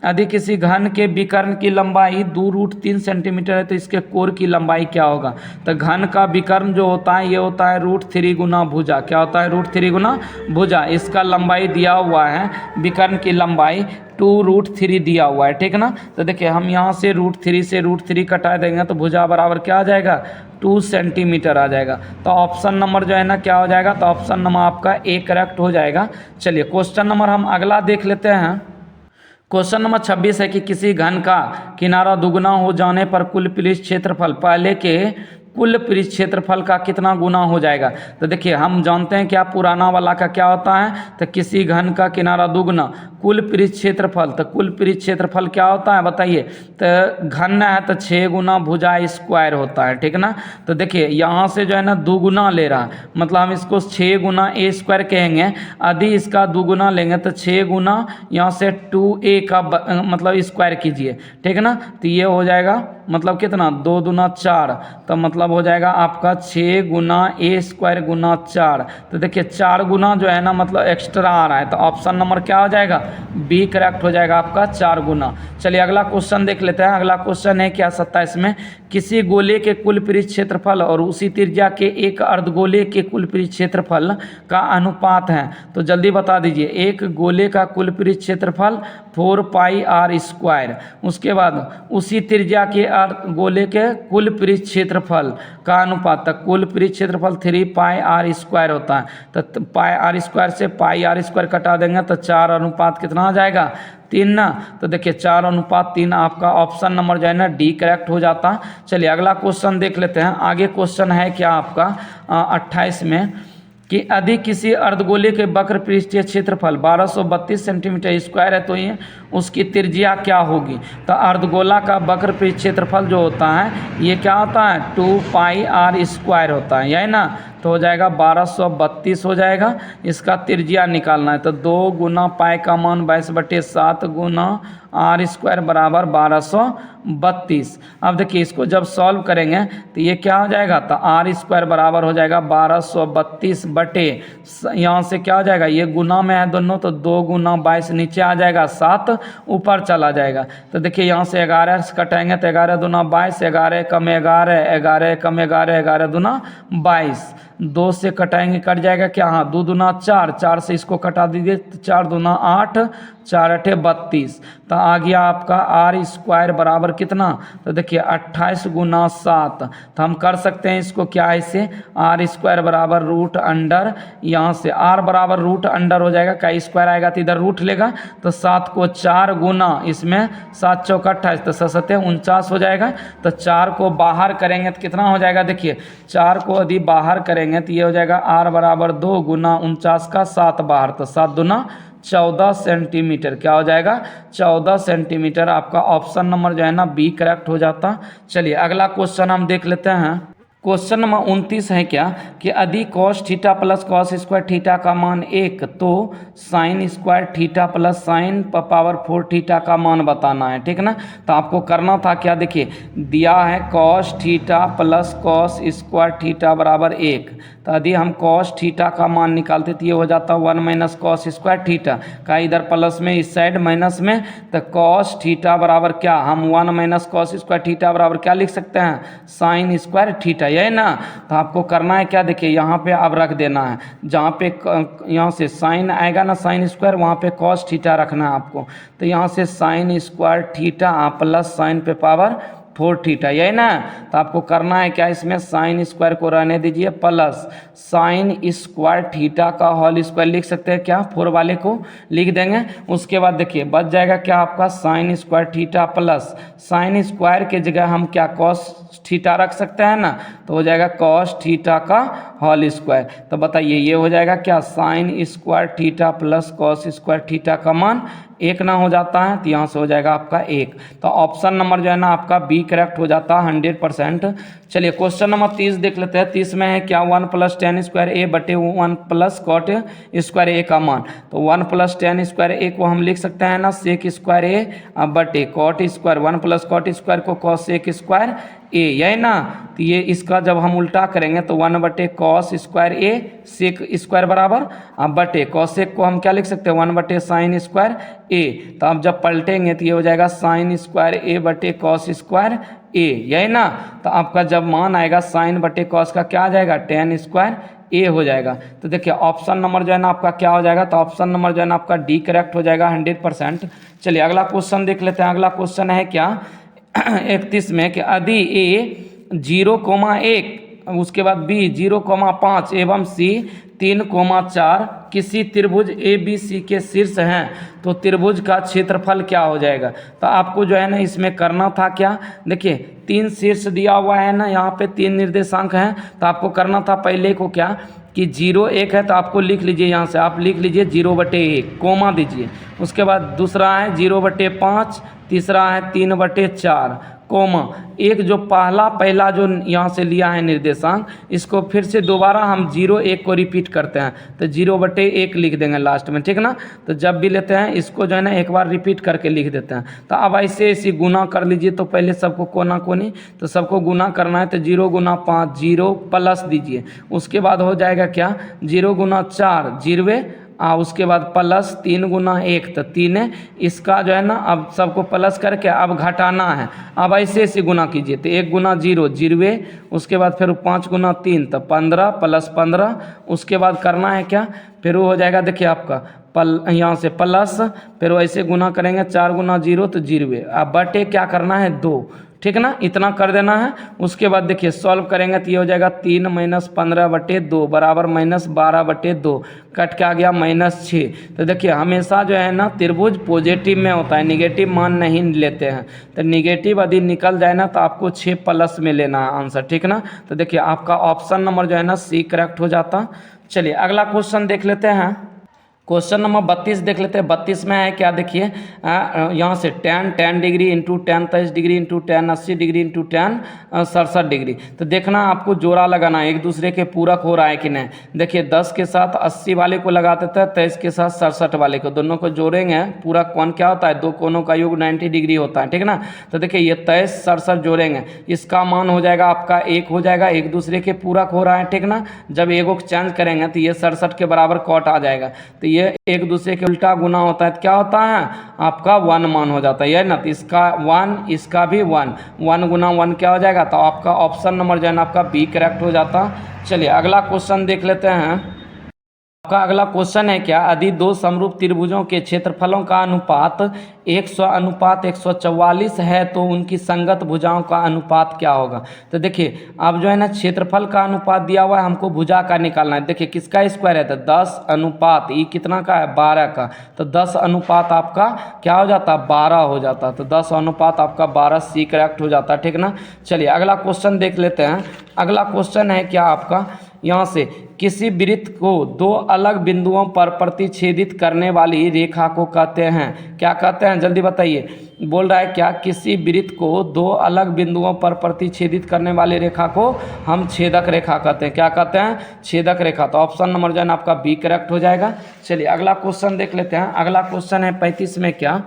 यदि किसी घन के विकर्ण की लंबाई 2√3 सेंटीमीटर है, तो इसके कोर की लंबाई क्या होगा। तो घन का विकर्ण जो होता है ये होता है √3 गुना भुजा, क्या होता है √3 गुना भुजा। इसका लंबाई दिया हुआ है, विकर्ण की लंबाई 2√3 दिया हुआ है, ठीक ना। तो देखिए हम यहाँ से √3 से √3 कटा देंगे तो भुजा बराबर क्या आ जाएगा 2 सेंटीमीटर आ जाएगा। तो ऑप्शन नंबर जो है ना क्या हो जाएगा, तो ऑप्शन नंबर आपका ए करेक्ट हो जाएगा। चलिए क्वेश्चन नंबर हम अगला देख लेते हैं। क्वेश्चन नंबर 26 है कि किसी घन का किनारा दुगना हो जाने पर कुल पृष्ठ क्षेत्रफल पहले के कुल पृष्ठ क्षेत्रफल का कितना गुना हो जाएगा। तो देखिए हम जानते हैं क्या पुराना वाला का क्या होता है, तो किसी घन का किनारा दुगना कुल पृष्ठ क्षेत्रफल, तो कुल पृष्ठ क्षेत्रफल क्या होता है बताइए। तो घन है तो 6 गुना भुजा स्क्वायर होता है, ठीक ना। तो देखिए यहाँ से जो है ना दुगुना ले रहा है, मतलब हम इसको 6 गुना a स्क्वायर कहेंगे। यदि इसका दुगुना लेंगे तो 6 गुना यहाँ से 2a का मतलब स्क्वायर कीजिए, ठीक ना। तो ये हो जाएगा मतलब कितना 2 दूना 4, तो मतलब हो जाएगा आपका 6 गुना ए स्क्वायर गुना 4। तो देखिए 4 गुना जो है ना मतलब एक्स्ट्रा आ रहा है, तो ऑप्शन नंबर क्या हो जाएगा, बी करेक्ट हो जाएगा आपका 4 गुना। चलिए अगला क्वेश्चन देख लेते हैं। अगला क्वेश्चन है क्या 27 में, किसी गोले के कुल पृष्ठ क्षेत्रफल और उसी त्रिज्या के एक अर्धगोले के कुल पृष्ठ क्षेत्रफल का अनुपात है। तो जल्दी बता दीजिए, एक गोले का कुल पृष्ठ क्षेत्रफल 4 पाई आर स्क्वायर, उसके बाद उसी त्रिज्या के गोले के कुल पृष्ठ क्षेत्रफल का अनुपात, तक कुल पृष्ठ क्षेत्रफल 3 पाई आर स्क्वायर होता है। तो पाई आर स्क्वायर से पाई आर स्क्वायर कटा देंगे तो 4 अनुपात कितना आ जाएगा, 3 ना। तो देखिए 4 अनुपात 3 आपका ऑप्शन नंबर जो है ना डी करेक्ट हो जाता। चलिए अगला क्वेश्चन देख लेते हैं। आगे क्वेश्चन है क्या आपका 28 में, कि यदि किसी अर्धगोले के वक्र पृष्ठीय क्षेत्रफल 1232 सेंटीमीटर स्क्वायर है तो ये उसकी त्रिज्या क्या होगी। तो अर्धगोला का वक्र पृष्ठ क्षेत्रफल जो होता है ये क्या होता है, 2 पाई आर स्क्वायर होता है, यही ना। तो हो जाएगा 1232 हो जाएगा, इसका त्रिज्या निकालना है। तो 2 गुना पाई का मान 22/7 गुना आर स्क्वायर बराबर 1232। अब देखिए इसको जब सॉल्व करेंगे तो ये क्या हो जाएगा, तो आर स्क्वायर बराबर हो जाएगा 1232 बटे, यहाँ से क्या हो जाएगा, ये गुना में है दोनों, तो 2 गुना 22 नीचे आ जाएगा, 7 ऊपर चला जाएगा। तो देखिए यहाँ से 11 से कटाएंगे तो 11 दूना 22, 11 कम 11, 11 कम 11, 11 दूना 22, 2 से कटाएंगे कट जाएगा क्या, हाँ 2 दूना 4, 4 से इसको कटा दीजिए तो 4 दूना 8, 4 8 32। तो आ गया आपका आर स्क्वायर बराबर कितना, तो देखिए 28 गुना 7। तो हम कर सकते हैं इसको क्या है, इसे आर स्क्वायर बराबर रूट अंडर, यहाँ से आर बराबर रूट अंडर हो जाएगा, का स्क्वायर आएगा तो इधर रूट लेगा, तो 7 को 4 गुना इसमें 7 चौका 28, तो 7 7 49 हो जाएगा। तो 4 को बाहर करेंगे तो कितना हो जाएगा, देखिए 4 को यदि बाहर करेंगे तो ये हो जाएगा आर बराबर 2 गुना 49 का 7 बाहर, तो 7 दूना 14 सेंटीमीटर, क्या हो जाएगा 14 सेंटीमीटर। आपका ऑप्शन नंबर जो है ना बी करेक्ट हो जाता। चलिए अगला क्वेश्चन हम देख लेते हैं। क्वेश्चन नंबर 29 है क्या, कि यदि cos theta plus cos square theta का मान 1 तो sign square theta plus sine power 4 theta का मान बताना है, ठीक ना। तो आपको करना था क्या, देखिए दिया है cos theta plus cos square theta बराबर 1, तो यदि हम कॉस थीटा का मान निकालते तो ये हो जाता 1 माइनस कॉस स्क्वायर थीटा का, इधर प्लस में इस साइड माइनस में, तो कॉस थीटा बराबर क्या, हम 1 माइनस कॉस स्क्वायर थीटा बराबर क्या लिख सकते हैं, साइन स्क्वायर थीटा, यही ना। तो आपको करना है क्या, देखिए यहाँ पे अब रख देना है, जहाँ पे यहाँ से साइन आएगा ना साइन स्क्वायर, वहाँ पे कॉस थीटा रखना है आपको। तो यहाँ से sign square theta plus sign पे पावर 4 थीटा, यही ना। तो आपको करना है क्या, इसमें साइन स्क्वायर को रहने दीजिए, प्लस साइन स्क्वायर थीटा का होल स्क्वायर लिख सकते हैं क्या, 4 वाले को लिख देंगे। उसके बाद देखिए बच जाएगा क्या आपका sign square theta plus sine square के जगह हम क्या कॉस थीटा रख सकते हैं ना, तो हो जाएगा कॉस थीटा का होल स्क्वायर। तो बताइए ये हो जाएगा क्या, sign square theta plus cos square theta का मान 1 ना हो जाता है, तो यहाँ से हो जाएगा आपका 1। तो ऑप्शन नंबर जो है ना आपका बी करेक्ट हो जाता है 100%। चलिए क्वेश्चन नंबर 30 देख लेते हैं। 30 में है क्या, 1 प्लस टेन स्क्वायर ए बटे 1 प्लस कॉट स्क्वायर ए का मान। तो 1 प्लस टेन स्क्वायर ए को हम लिख सकते हैं ना सेक स्क्वायर ए बटे cot square 1 plus cot square को कॉस सेक स्क्वायर ए, यही ना। तो ये इसका जब हम उल्टा करेंगे तो 1 बटे कॉस स्क्वायर ए सेक स्क्वायर बराबर बटे कॉसेक को हम क्या लिख सकते हैं 1 बटे साइन स्क्वायर ए। तो आप जब पलटेंगे तो ये हो जाएगा साइन स्क्वायर ए बटे कॉस स्क्वायर ए, यही ना। तो आपका जब मान आएगा साइन बटे कॉस का क्या आ जाएगा टेन स्क्वायर ए हो जाएगा। तो देखिए ऑप्शन नंबर जो है ना आपका क्या हो जाएगा, तो ऑप्शन नंबर जो है ना आपका डी करेक्ट हो जाएगा 100%। चलिए अगला क्वेश्चन देख लेते हैं। अगला क्वेश्चन है क्या 31 में, कि यदि ए 0,1 उसके बाद बी 0,5 एवं सी 3,4 किसी त्रिभुज ए बी सी के शीर्ष हैं तो त्रिभुज का क्षेत्रफल क्या हो जाएगा। तो आपको जो है ना इसमें करना था क्या, देखिए 3 शीर्ष दिया हुआ है ना, यहाँ पे 3 निर्देशांक हैं। तो आपको करना था पहले को क्या कि 0,1 है तो आपको लिख लीजिए, यहाँ से आप लिख लीजिए 0/1 कोमा दीजिए। उसके बाद दूसरा है 0/5, तीसरा है 3/4 कोमा एक जो पहला जो यहाँ से लिया है निर्देशांक, इसको फिर से दोबारा हम 0 1 को रिपीट करते हैं, तो 0/1 लिख देंगे लास्ट में, ठीक ना। तो जब भी लेते हैं इसको जो है ना एक बार रिपीट करके लिख देते हैं। तो अब ऐसे ऐसे गुना कर लीजिए। तो पहले सबको कोना कोनी, तो सबको गुना करना है, तो 0 × 5 0 प्लस दीजिए। उसके बाद हो जाएगा क्या, 0 × 4 0, उसके बाद प्लस 3 × 1 तो 3 है। इसका जो है ना अब सबको प्लस करके अब घटाना है। अब ऐसे ऐसे गुना कीजिए, तो 1 × 0 0, उसके बाद फिर 5 × 3 तो 15 + 15। उसके बाद करना है क्या, फिर वो हो जाएगा, देखिए आपका यहाँ से प्लस, फिर वैसे गुना करेंगे 4 × 0 तो 0। अब बटे क्या करना है 2, ठीक ना, इतना कर देना है। उसके बाद देखिए सॉल्व करेंगे तो ये हो जाएगा 3 - 15/2 बराबर -12/2, कट के आ गया -6। तो देखिए हमेशा जो है ना त्रिभुज पॉजिटिव में होता है, निगेटिव मान नहीं लेते हैं। तो निगेटिव यदि निकल जाए ना तो आपको 6 प्लस में लेना है आंसर, ठीक ना। तो देखिए आपका ऑप्शन नंबर जो है ना सी करेक्ट हो जाता। चलिए अगला क्वेश्चन देख लेते हैं। क्वेश्चन नंबर 32 देख लेते हैं। 32 में है क्या, देखिए यहाँ से tan degree into tan 23 degree into tan 80 degree into tan 67 degree. तो देखना आपको जोड़ा लगाना है, एक दूसरे के पूरक हो रहा है कि नहीं। देखिए 10 के साथ 80 वाले को लगा देते हैं, 23 के साथ 67 वाले को, दोनों को जोड़ेंगे। पूरक कोण क्या होता है, दो कोणों का योग 90 डिग्री होता है, ठीक ना। तो देखिए ये 23 67 जोड़ेंगे, इसका मान हो जाएगा आपका 1 हो जाएगा, एक दूसरे के पूरक हो रहा है, ठीक ना। जब एगो को चेंज करेंगे तो ये 67 के बराबर कॉट आ जाएगा। तो ये एक दूसरे के उल्टा गुना होता है तो क्या होता है आपका 1 मान हो जाता है ना। तो इसका 1, इसका भी 1 × 1 क्या हो जाएगा। तो आपका ऑप्शन नंबर जो है ना आपका बी करेक्ट हो जाता। चलिए अगला क्वेश्चन देख लेते हैं। आपका अगला क्वेश्चन है क्या, यदि दो समरूप त्रिभुजों के क्षेत्रफलों का अनुपात 100:144 है तो उनकी संगत भुजाओं का अनुपात क्या होगा। तो देखिए अब जो है ना क्षेत्रफल का अनुपात दिया हुआ है, हमको भुजा का निकालना है। देखिए किसका स्क्वायर है, तो 10 अनुपात ये कितना का है 12 का। तो 10 अनुपात आपका क्या हो जाता, 12 हो जाता। तो 10 अनुपात आपका 12 सी करेक्ट हो जाता, ठीक ना। चलिए अगला क्वेश्चन देख लेते हैं। अगला क्वेश्चन है क्या आपका, यहाँ से किसी वृत्त को दो अलग बिंदुओं पर प्रतिच्छेदित करने वाली रेखा को कहते हैं, क्या कहते हैं, जल्दी बताइए। बोल रहा है क्या, किसी वृत्त को दो अलग बिंदुओं पर प्रतिच्छेदित करने वाली रेखा को हम छेदक रेखा कहते हैं, क्या कहते हैं, छेदक रेखा। तो ऑप्शन नंबर जो है ना आपका बी करेक्ट हो जाएगा। चलिए अगला क्वेश्चन देख लेते हैं। अगला क्वेश्चन है 35 में क्या,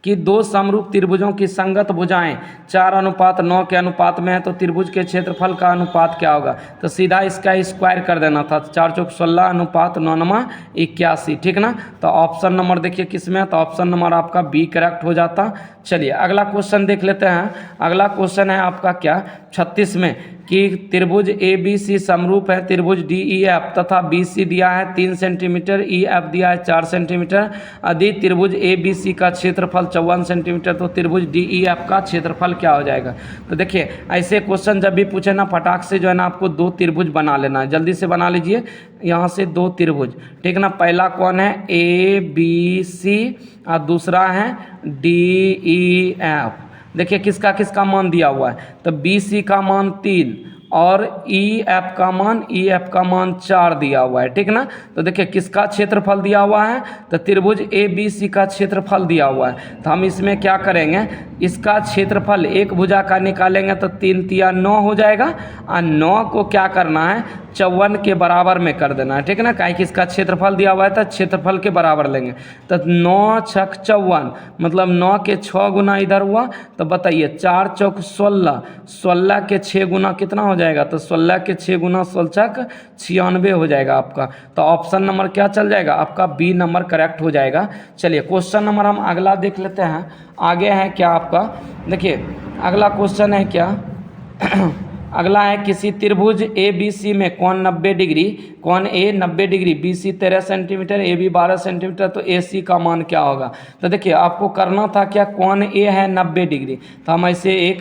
कि दो समरूप त्रिभुजों की संगत भुजाएं 4:9 के अनुपात में है तो त्रिभुज के क्षेत्रफल का अनुपात क्या होगा। तो सीधा इसका स्क्वायर कर देना था, 4 × 16 अनुपात 9 × 81, ठीक ना। तो ऑप्शन नंबर देखिए किस में है, तो ऑप्शन नंबर आपका बी करेक्ट हो जाता। चलिए अगला क्वेश्चन देख लेते हैं। अगला क्वेश्चन है आपका क्या 36 में, कि त्रिभुज ए बी सी समरूप है, त्रिभुज डी ई एफ तथा बी सी दिया है 3 सेंटीमीटर, ई एफ दिया है 4 सेंटीमीटर। यदि त्रिभुज ए बी सी का क्षेत्रफल 54 सेंटीमीटर तो त्रिभुज डी ई एफ का क्षेत्रफल क्या हो जाएगा। तो देखिए ऐसे क्वेश्चन जब भी पूछे ना फटाक से जो है ना आपको 2 त्रिभुज बना लेना है, जल्दी से बना लीजिए। यहाँ से 2 त्रिभुज, ठीक ना। पहला कौन है, ए बी सी, और दूसरा है डी ई एफ। देखिए किसका किसका मान दिया हुआ है, तो बी सी का मान 3 और ई एफ का मान 4 दिया हुआ है, ठीक ना। तो देखिए किसका क्षेत्रफल दिया हुआ है, तो त्रिभुज ए बी सी का क्षेत्रफल दिया हुआ है। तो हम इसमें क्या करेंगे, इसका क्षेत्रफल एक भुजा का निकालेंगे तो 3 × 9 हो जाएगा, और 9 को क्या करना है 54 के बराबर में कर देना है, ठीक ना। काहे कि इसका क्षेत्रफल दिया हुआ है तो क्षेत्रफल के बराबर लेंगे। तो 9 × 6 = 54, मतलब 9 के 6 गुना इधर हुआ। तो बताइए 4 × 4 = 16, 16 के 6 गुना कितना हो जाएगा, तो 16 के 6 गुना 16 96 हो जाएगा आपका। तो ऑप्शन नंबर क्या चल जाएगा आपका, बी नंबर करेक्ट हो जाएगा। चलिए क्वेश्चन नंबर हम अगला देख लेते हैं। आगे है क्या आपका, देखिए अगला क्वेश्चन है क्या अगला है, किसी त्रिभुज ए बी सी में कोण 90 डिग्री, कोण A 90 degree, B C 13 centimetre, A B 12 centimetre, तो ए सी का मान क्या होगा। तो देखिए आपको करना था क्या, कोण ए है 90 डिग्री, तो हम ऐसे एक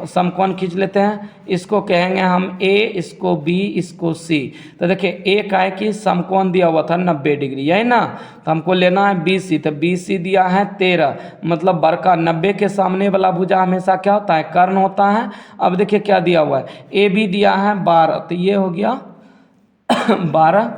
समकोण खींच लेते हैं, इसको कहेंगे हम ए, इसको बी, इसको सी। तो देखिए ए का है कि समकोण दिया हुआ था 90 डिग्री, यही ना। तो हमको लेना है बी सी, तो बी सी दिया है 13, मतलब बड़का 90 के सामने वाला भुजा हमेशा क्या होता है, कर्ण होता है। अब देखिए क्या दिया हुआ है, ए बी दिया है 12, तो ये हो गया 12।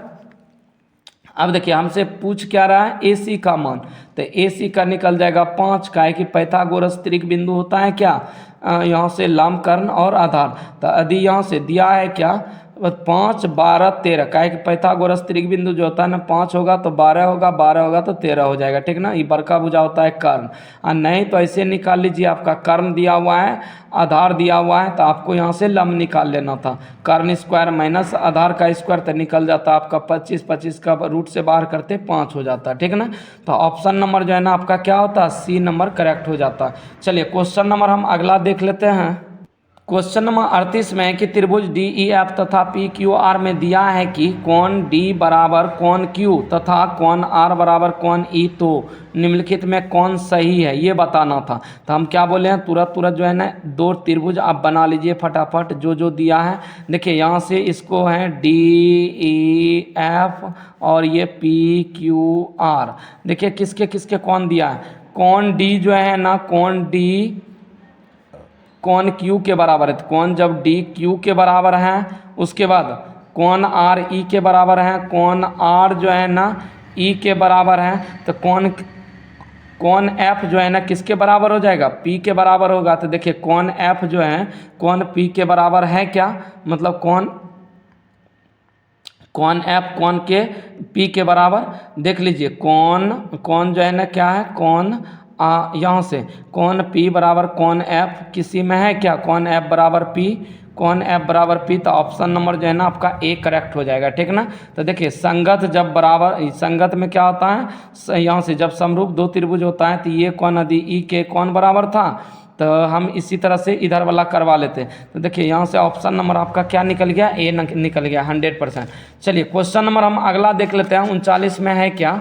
अब देखिए हमसे पूछ क्या रहा है, ए सी का मान, तो ए सी का निकल जाएगा 5 का है कि पैथागोरस त्रिक बिंदु होता है क्या, यहाँ से लंब कर्ण और आधार, तो यदि यहाँ से दिया है क्या 5 12 13 का है कि पैथागोरस त्रिक बिंदु जो होता है ना 5 होगा तो 12 होगा, 12 होगा तो 13 हो जाएगा, ठीक ना। ये बड़का भुजा होता है कर्ण, और नहीं तो ऐसे निकाल लीजिए, आपका कर्ण दिया हुआ है, आधार दिया हुआ है, तो आपको यहाँ से लंब निकाल लेना था, कर्ण स्क्वायर माइनस आधार का स्क्वायर, तो निकल जाता आपका 25, 25 का रूट से बाहर करते 5 हो जाता, ठीक ना। तो ऑप्शन नंबर जो है ना आपका क्या होता है, सी नंबर करेक्ट हो जाता। चलिए क्वेश्चन नंबर हम अगला देख लेते हैं। क्वेश्चन नंबर 38 में है कि त्रिभुज डी ई एफ तथा पी क्यू आर में दिया है कि कोण डी बराबर कोण क्यू तथा कोण आर बराबर कोण ई, तो निम्नलिखित में कौन सही है ये बताना था। तो हम क्या बोले हैं, तुरंत तुरंत जो है ना दो त्रिभुज आप बना लीजिए फटाफट, जो जो दिया है। देखिए यहाँ से इसको है डी ई एफ और ये पी क्यू आर, देखिए किसके किसके कौन दिया है, कोण डी जो है ना, कोण डी कोण क्यू के बराबर है, तो कोण जब डी क्यू के बराबर है, उसके बाद कोण आर ई के बराबर है, कोण आर जो है ना ई के बराबर है, तो कोण एफ जो है ना किसके बराबर हो जाएगा, पी के बराबर होगा। तो देखिए कोण एफ जो है कोण पी के बराबर है क्या, मतलब कोण एफ कोण के पी के बराबर, देख लीजिए कोण जो है ना क्या है, कोण यहाँ से कोण P बराबर कोण F किसी में है क्या, कोण F बराबर P, कोण F बराबर P, तो ऑप्शन नंबर जो है ना आपका ए करेक्ट हो जाएगा, ठीक ना। तो देखिए संगत जब बराबर, संगत में क्या होता है, यहाँ से जब समरूप दो त्रिभुज होता है तो ये कोण यदि ई के कोण बराबर था, तो हम इसी तरह से इधर वाला करवा लेते हैं। तो देखिए यहाँ से ऑप्शन नंबर आपका क्या निकल गया, ए निकल गया 100%। चलिए क्वेश्चन नंबर हम अगला देख लेते हैं। 39 में है क्या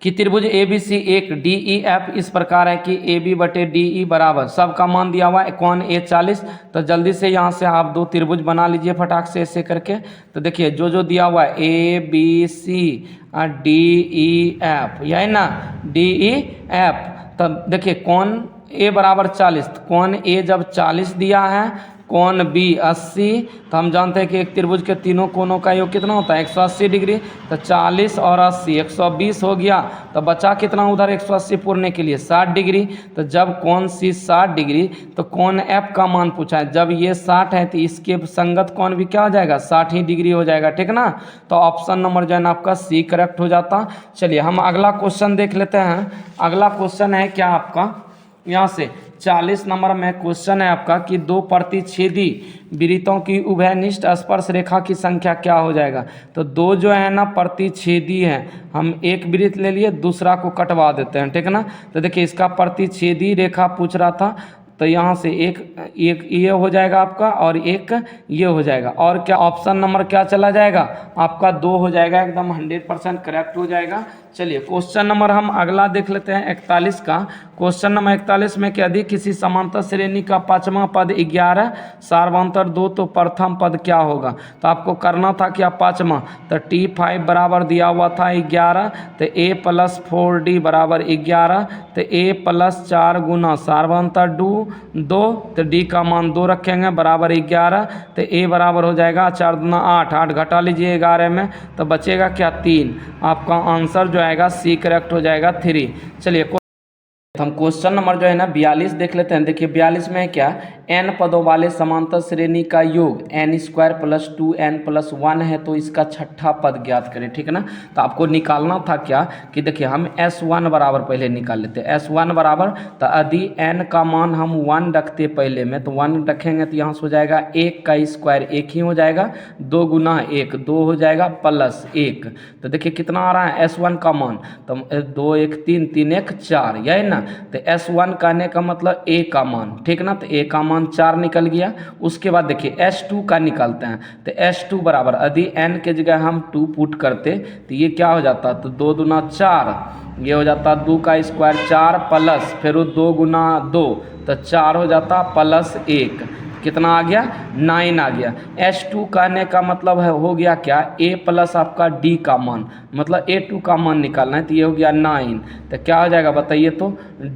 कि त्रिभुज ए बी सी एक डी ई एफ इस प्रकार है कि ए बी बटे डी ई बराबर, सबका मान दिया हुआ है कोण ए 40। तो जल्दी से यहाँ से आप दो त्रिभुज बना लीजिए फटाक से ऐसे करके। तो देखिए जो जो दिया हुआ है A B C D E F, यही ना डी ई एफ, तब देखिए कोण ए बराबर 40, कोण ए जब 40 दिया है, कोण बी 80, तो हम जानते हैं कि एक त्रिभुज के तीनों कोणों का योग कितना होता है 180 डिग्री, तो 40 और 80 120 हो गया, तो बचा कितना उधर 180 पूरने के लिए 60 डिग्री। तो जब कोण सी 60 डिग्री, तो कोण एफ का मान पूछा है, जब ये 60 है तो इसके संगत कोण भी क्या हो जाएगा 60 ही डिग्री हो जाएगा, ठीक ना। तो ऑप्शन नंबर जो है ना आपका सी करेक्ट हो जाता। चलिए हम अगला क्वेश्चन देख लेते हैं। अगला क्वेश्चन है क्या आपका, यहाँ से 40 नंबर में क्वेश्चन है आपका कि दो प्रतिच्छेदी वृत्तों की उभयनिष्ठ स्पर्श रेखा की संख्या क्या हो जाएगा। तो दो जो है ना प्रतिच्छेदी हैं, हम एक वृत्त ले लिए दूसरा को कटवा देते हैं, ठीक ना। तो देखिए इसका प्रतिच्छेदी रेखा पूछ रहा था, तो यहाँ से एक ये हो जाएगा आपका और एक ये हो जाएगा, और क्या ऑप्शन नंबर क्या चला जाएगा आपका 2 हो जाएगा, एकदम 100% करेक्ट हो जाएगा। चलिए क्वेश्चन नंबर हम अगला देख लेते हैं 41 का। क्वेश्चन नंबर 41 में कि यदि किसी समांतर श्रेणी का पांचवा पद 11 सार्वंतर 2 तो प्रथम पद क्या होगा। तो आपको करना था क्या पांचवा, तो T5 बराबर दिया हुआ था 11, तो A + 4D बराबर 11, तो A + 4 गुना सार्वंतर 2, तो D का मान 2 रखेंगे बराबर 11, तो A बराबर हो जाएगा 4 दूना 8, 8 घटा लीजिए 11 में, तो बचेगा क्या 3। आपका आंसर जो आएगा सी करेक्ट हो जाएगा 3। चलिए हम क्वेश्चन नंबर जो है ना 42 देख लेते हैं। देखिए 42 में है क्या, n पदों वाले समांतर श्रेणी का योग n² + 2n + 1 है, तो इसका छठा पद ज्ञात करें, ठीक है ना। तो आपको निकालना था क्या कि देखिए हम S1 बराबर पहले निकाल लेते हैं। S1 बराबर, तो यदि n का मान हम 1 रखते पहले में, तो 1 रखेंगे तो यहाँ से हो जाएगा 1 का स्क्वायर 1 ही हो जाएगा, 2 गुना 1 2 हो जाएगा प्लस 1। तो देखिए कितना आ रहा है S1 का मान, तो 2 1 3 3 1 4, यही ना। तो S1 कहने का मतलब A का मान, ठीक ना, तो A का मान 4 निकल गया। उसके बाद देखिए S2 का निकालते हैं, तो S2 बराबर यदि n के जगह हम 2 पुट करते तो ये क्या हो जाता, तो 2 दूना 4, ये हो जाता 2 का स्क्वायर 4 प्लस फिर 2 गुना 2, तो 4 हो जाता प्लस 1, कितना आ गया 9 आ गया। S2 कहने का मतलब है हो गया क्या A + आपका D का मान, मतलब A2 का मान निकालना है, तो ये हो गया 9। तो क्या हो जाएगा बताइए, तो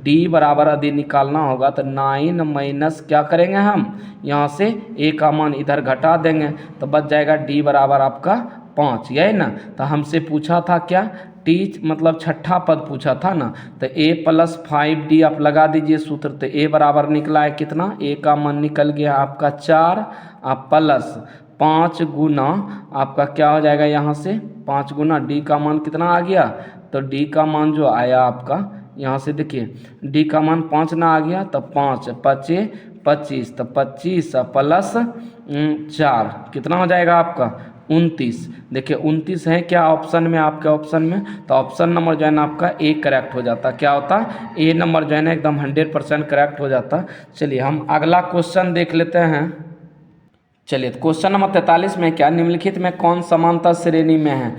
D बराबर यदि निकालना होगा तो 9 माइनस क्या करेंगे हम यहाँ से A का मान इधर घटा देंगे, तो बच जाएगा D बराबर आपका 5, यही ना। तो हमसे पूछा था क्या, टी मतलब छठा पद पूछा था ना। तो a + 5d आप लगा दीजिए सूत्र। तो a बराबर निकला है कितना, a का मान निकल गया आपका 4, आप प्लस 5 गुना आपका क्या हो जाएगा यहाँ से 5 गुना d का मान कितना आ गया। तो d का मान जो आया आपका यहाँ से देखिए d का मान 5 ना आ गया, तो 5 5 25, तो 25 प्लस 4 कितना हो जाएगा आपका 29। देखिए 29 है क्या ऑप्शन में, आपके ऑप्शन में। तो ऑप्शन नंबर जो है ना आपका ए करेक्ट हो जाता। क्या होता, ए नंबर जो है ना एकदम 100% करेक्ट हो जाता। चलिए हम अगला क्वेश्चन देख लेते हैं। चलिए क्वेश्चन नंबर 43 में क्या, निम्नलिखित में कौन समांतर श्रेणी में है।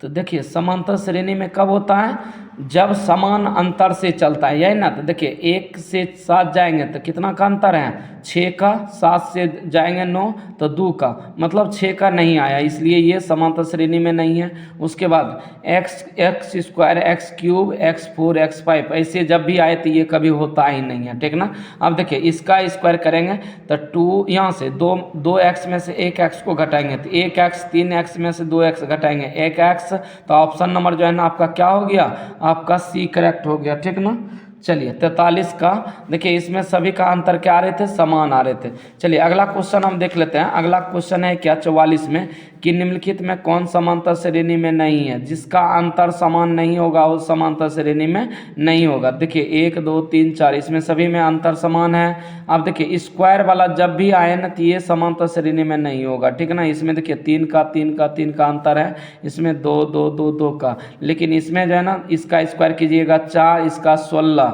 तो देखिए समांतर श्रेणी में कब होता है, जब समान अंतर से चलता है, यही ना। तो देखिए 1 से 7 जाएंगे तो कितना का अंतर है 6 का, 7 से जाएंगे 9 तो 2 का, मतलब 6 का नहीं आया, इसलिए ये समांतर श्रेणी में नहीं है। उसके बाद x² x³ x4 x5 ऐसे जब भी आए तो ये कभी होता ही नहीं है, ठीक ना। अब देखिए इसका स्क्वायर करेंगे तो 2 यहाँ से 2x में से 1x को घटाएंगे तो 1x, 3x में से 2x घटाएंगे 1x। तो ऑप्शन नंबर जो है ना आपका क्या हो गया, आपका सी करेक्ट हो गया, ठीक ना। चलिए 43 का देखिए इसमें सभी का अंतर क्या आ रहे थे, समान आ रहे थे। चलिए अगला क्वेश्चन हम देख लेते हैं। अगला क्वेश्चन है क्या 44 में कि निम्नलिखित में कौन समांतर श्रेणी में नहीं है। जिसका अंतर समान नहीं होगा वो समांतर श्रेणी में नहीं होगा। देखिए 1 2 3 4 इसमें सभी में अंतर समान है। अब देखिए स्क्वायर वाला जब भी आए ना तो ये समांतर श्रेणी में नहीं होगा, ठीक ना। इसमें देखिए 3 का अंतर है, इसमें 2 2 2 2 का, लेकिन इसमें जो है ना इसका स्क्वायर कीजिएगा 4, इसका 16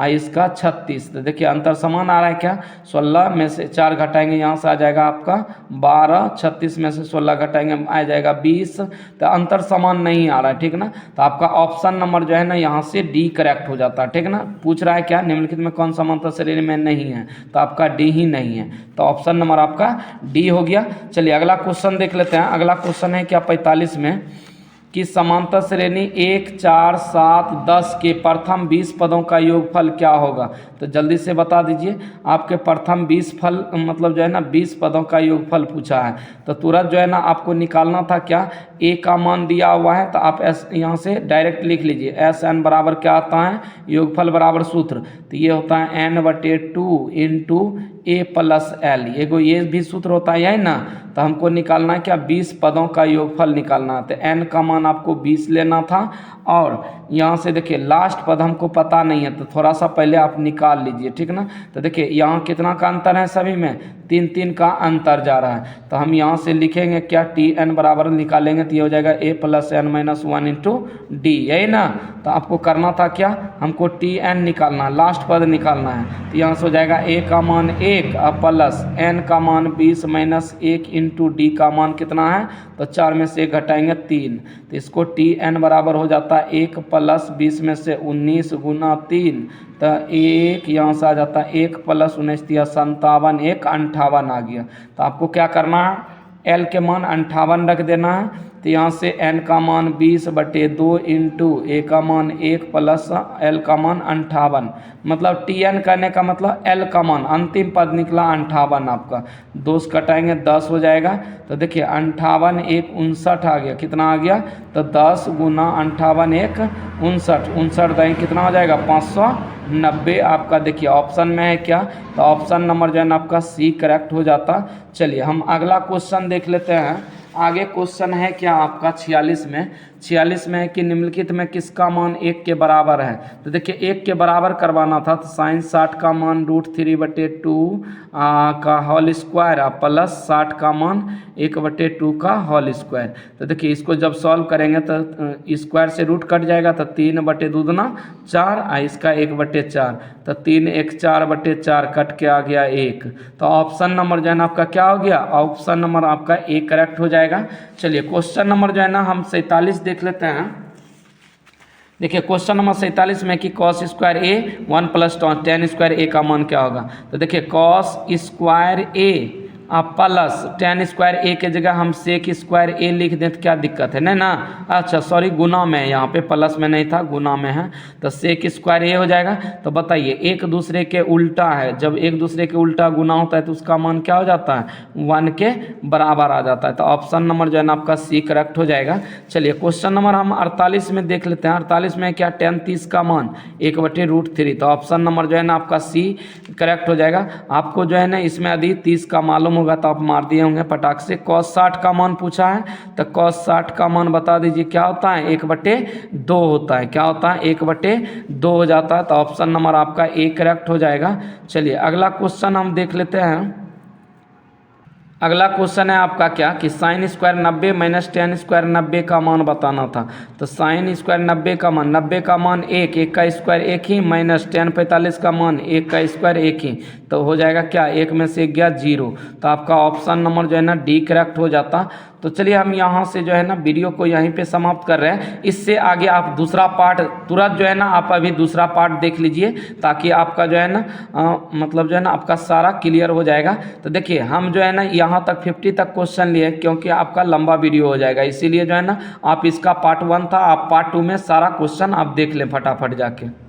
इसका 36। तो देखिए अंतर समान आ रहा है क्या, 16 में से 4 घटाएंगे यहाँ से आ जाएगा आपका 12, 36 में से 16 घटाएंगे आ जाएगा 20। तो अंतर समान नहीं आ रहा है, ठीक ना। तो आपका ऑप्शन नंबर जो है ना यहाँ से डी करेक्ट हो जाता है, ठीक ना। पूछ रहा है क्या निम्नलिखित में कौन समांतर श्रेणी में नहीं है, तो आपका डी ही नहीं है। तो ऑप्शन नंबर आपका डी हो गया। चलिए अगला क्वेश्चन देख लेते हैं। अगला क्वेश्चन है क्या 45 में कि समांतर श्रेणी 1 4 7 10 के प्रथम 20 पदों का योगफल क्या होगा। तो जल्दी से बता दीजिए, आपके प्रथम 20 फल मतलब जो है ना 20 पदों का योगफल पूछा है। तो तुरंत जो है ना आपको निकालना था क्या, ए का मान दिया हुआ है तो आप एस यहाँ से डायरेक्ट लिख लीजिए। एस एन बराबर क्या आता है, योगफल बराबर सूत्र। तो ये होता है n/2 इंटू ए प्लस एल, एगो ये भी सूत्र होता है, यही ना। तो हमको निकालना है क्या, 20 पदों का योगफल निकालना है। तो n का मान आपको 20 लेना था, और यहाँ से देखिए लास्ट पद हमको पता नहीं है तो थोड़ा सा पहले आप निकाल लीजिए, ठीक ना। तो देखिए यहाँ कितना का अंतर है, सभी में 3 3 का अंतर जा रहा है। तो हम यहाँ से लिखेंगे क्या, टी एन बराबर निकालेंगे तो ये हो जाएगा a + n - 1 इंटू डी, यही ना। तो आपको करना था क्या, हमको टी एन निकालना है, लास्ट पद निकालना है। तो यहाँ से हो जाएगा a का मान 1 प्लस n का मान 20 - 1 इंटू डी का मान कितना है, तो 4 में से 1 घटाएंगे 3। तो इसको टी एन बराबर हो जाता है 1 + 20 में से 19 गुना 3। तो 1 यहाँ से आ जाता है 1 + 19 = 57, 1 58 आ गया। तो आपको क्या करना है, एल के मान 58 रख देना है। तो यहाँ से एन का मान 20/2 इंटू ए का मान 1 प्लस एल का मान 58, मतलब टी एन करने का मतलब एल का मान अंतिम पद निकला 58 आपका। 2 से कटाएंगे 10 हो जाएगा। तो देखिए 58 1 59 आ गया, कितना आ गया, तो 10 गुना 58 1 59, 59 देंगे कितना हो जाएगा 590 आपका। देखिए ऑप्शन में है क्या, तो ऑप्शन नंबर जो है ना आपका सी करेक्ट हो जाता। चलिए हम अगला क्वेश्चन देख लेते हैं। आगे क्वेश्चन है क्या आपका 46 में, 46 में है कि निम्नलिखित में किसका मान 1 के बराबर है। तो देखिए 1 के बराबर करवाना था तो साइन 60 का मान √3/2 का होल स्क्वायर प्लस 60 का मान 1/2 का होल स्क्वायर। तो देखिए इसको जब सॉल्व करेंगे तो स्क्वायर से रूट कट जाएगा तो 3/2 दूना 4, इसका 1/4, तो 3 1 4/4 कट के आ गया 1। तो ऑप्शन नंबर जो है ना आपका क्या हो गया, ऑप्शन नंबर आपका ए करेक्ट हो जाएगा। चलिए क्वेश्चन नंबर जो है ना हम 47 देख लेते हैं। देखिए क्वेश्चन नंबर 47 में कि cos स्क्वायर ए 1 + tan स्क्वायर ए का मान क्या होगा। तो देखिए cos स्क्वायर ए आप प्लस टेन स्क्वायर ए के जगह हम सेक स्क्वायर ए लिख दें तो क्या दिक्कत है, नहीं ना। अच्छा सॉरी, गुना में, यहाँ पे प्लस में नहीं था, गुना में है, तो सेक स्क्वायर ए हो जाएगा। तो बताइए एक दूसरे के उल्टा है, जब एक दूसरे के उल्टा गुना होता है तो उसका मान क्या हो जाता है, 1 के बराबर आ जाता है। तो ऑप्शन नंबर जो है ना आपका सी करेक्ट हो जाएगा। चलिए क्वेश्चन नंबर हम 48 में देख लेते हैं। 48 में क्या, tan 30 का मान 1/√3। तो ऑप्शन नंबर जो है ना आपका सी करेक्ट हो जाएगा। आपको जो है ना इसमें यदि 30 का मालूम होगा तो आप मार दिए होंगे फटाक से। cos 60 का मान पूछा है, तो cos 60 का मान बता दीजिए क्या होता है, 1/2 होता है। क्या होता है, 1/2 हो जाता है। तो ऑप्शन नंबर आपका ए करेक्ट हो जाएगा। चलिए अगला क्वेश्चन हम देख लेते हैं। अगला क्वेश्चन है आपका क्या कि sine square 90 minus ten square 90 का मान बताना था। तो साइन स्क्वायर 90 का मान, 90 का मान 1, 1 का स्क्वायर 1 ही, माइनस टेन 45 का मान 1 का स्क्वायर 1 ही, तो हो जाएगा क्या, 1 में से 1 गया 0। तो आपका ऑप्शन नंबर जो है ना डी करेक्ट हो जाता। तो चलिए हम यहाँ से जो है ना वीडियो को यहीं पे समाप्त कर रहे हैं। इससे आगे आप दूसरा पार्ट तुरंत जो है ना आप अभी दूसरा पार्ट देख लीजिए, ताकि आपका जो है ना मतलब जो है ना आपका सारा क्लियर हो जाएगा। तो देखिए हम जो है ना यहाँ तक 50 तक क्वेश्चन लिए, क्योंकि आपका लंबा वीडियो हो जाएगा, इसीलिए जो है ना आप इसका पार्ट 1 था, आप पार्ट 2 में सारा क्वेश्चन आप देख लें फटाफट जाके।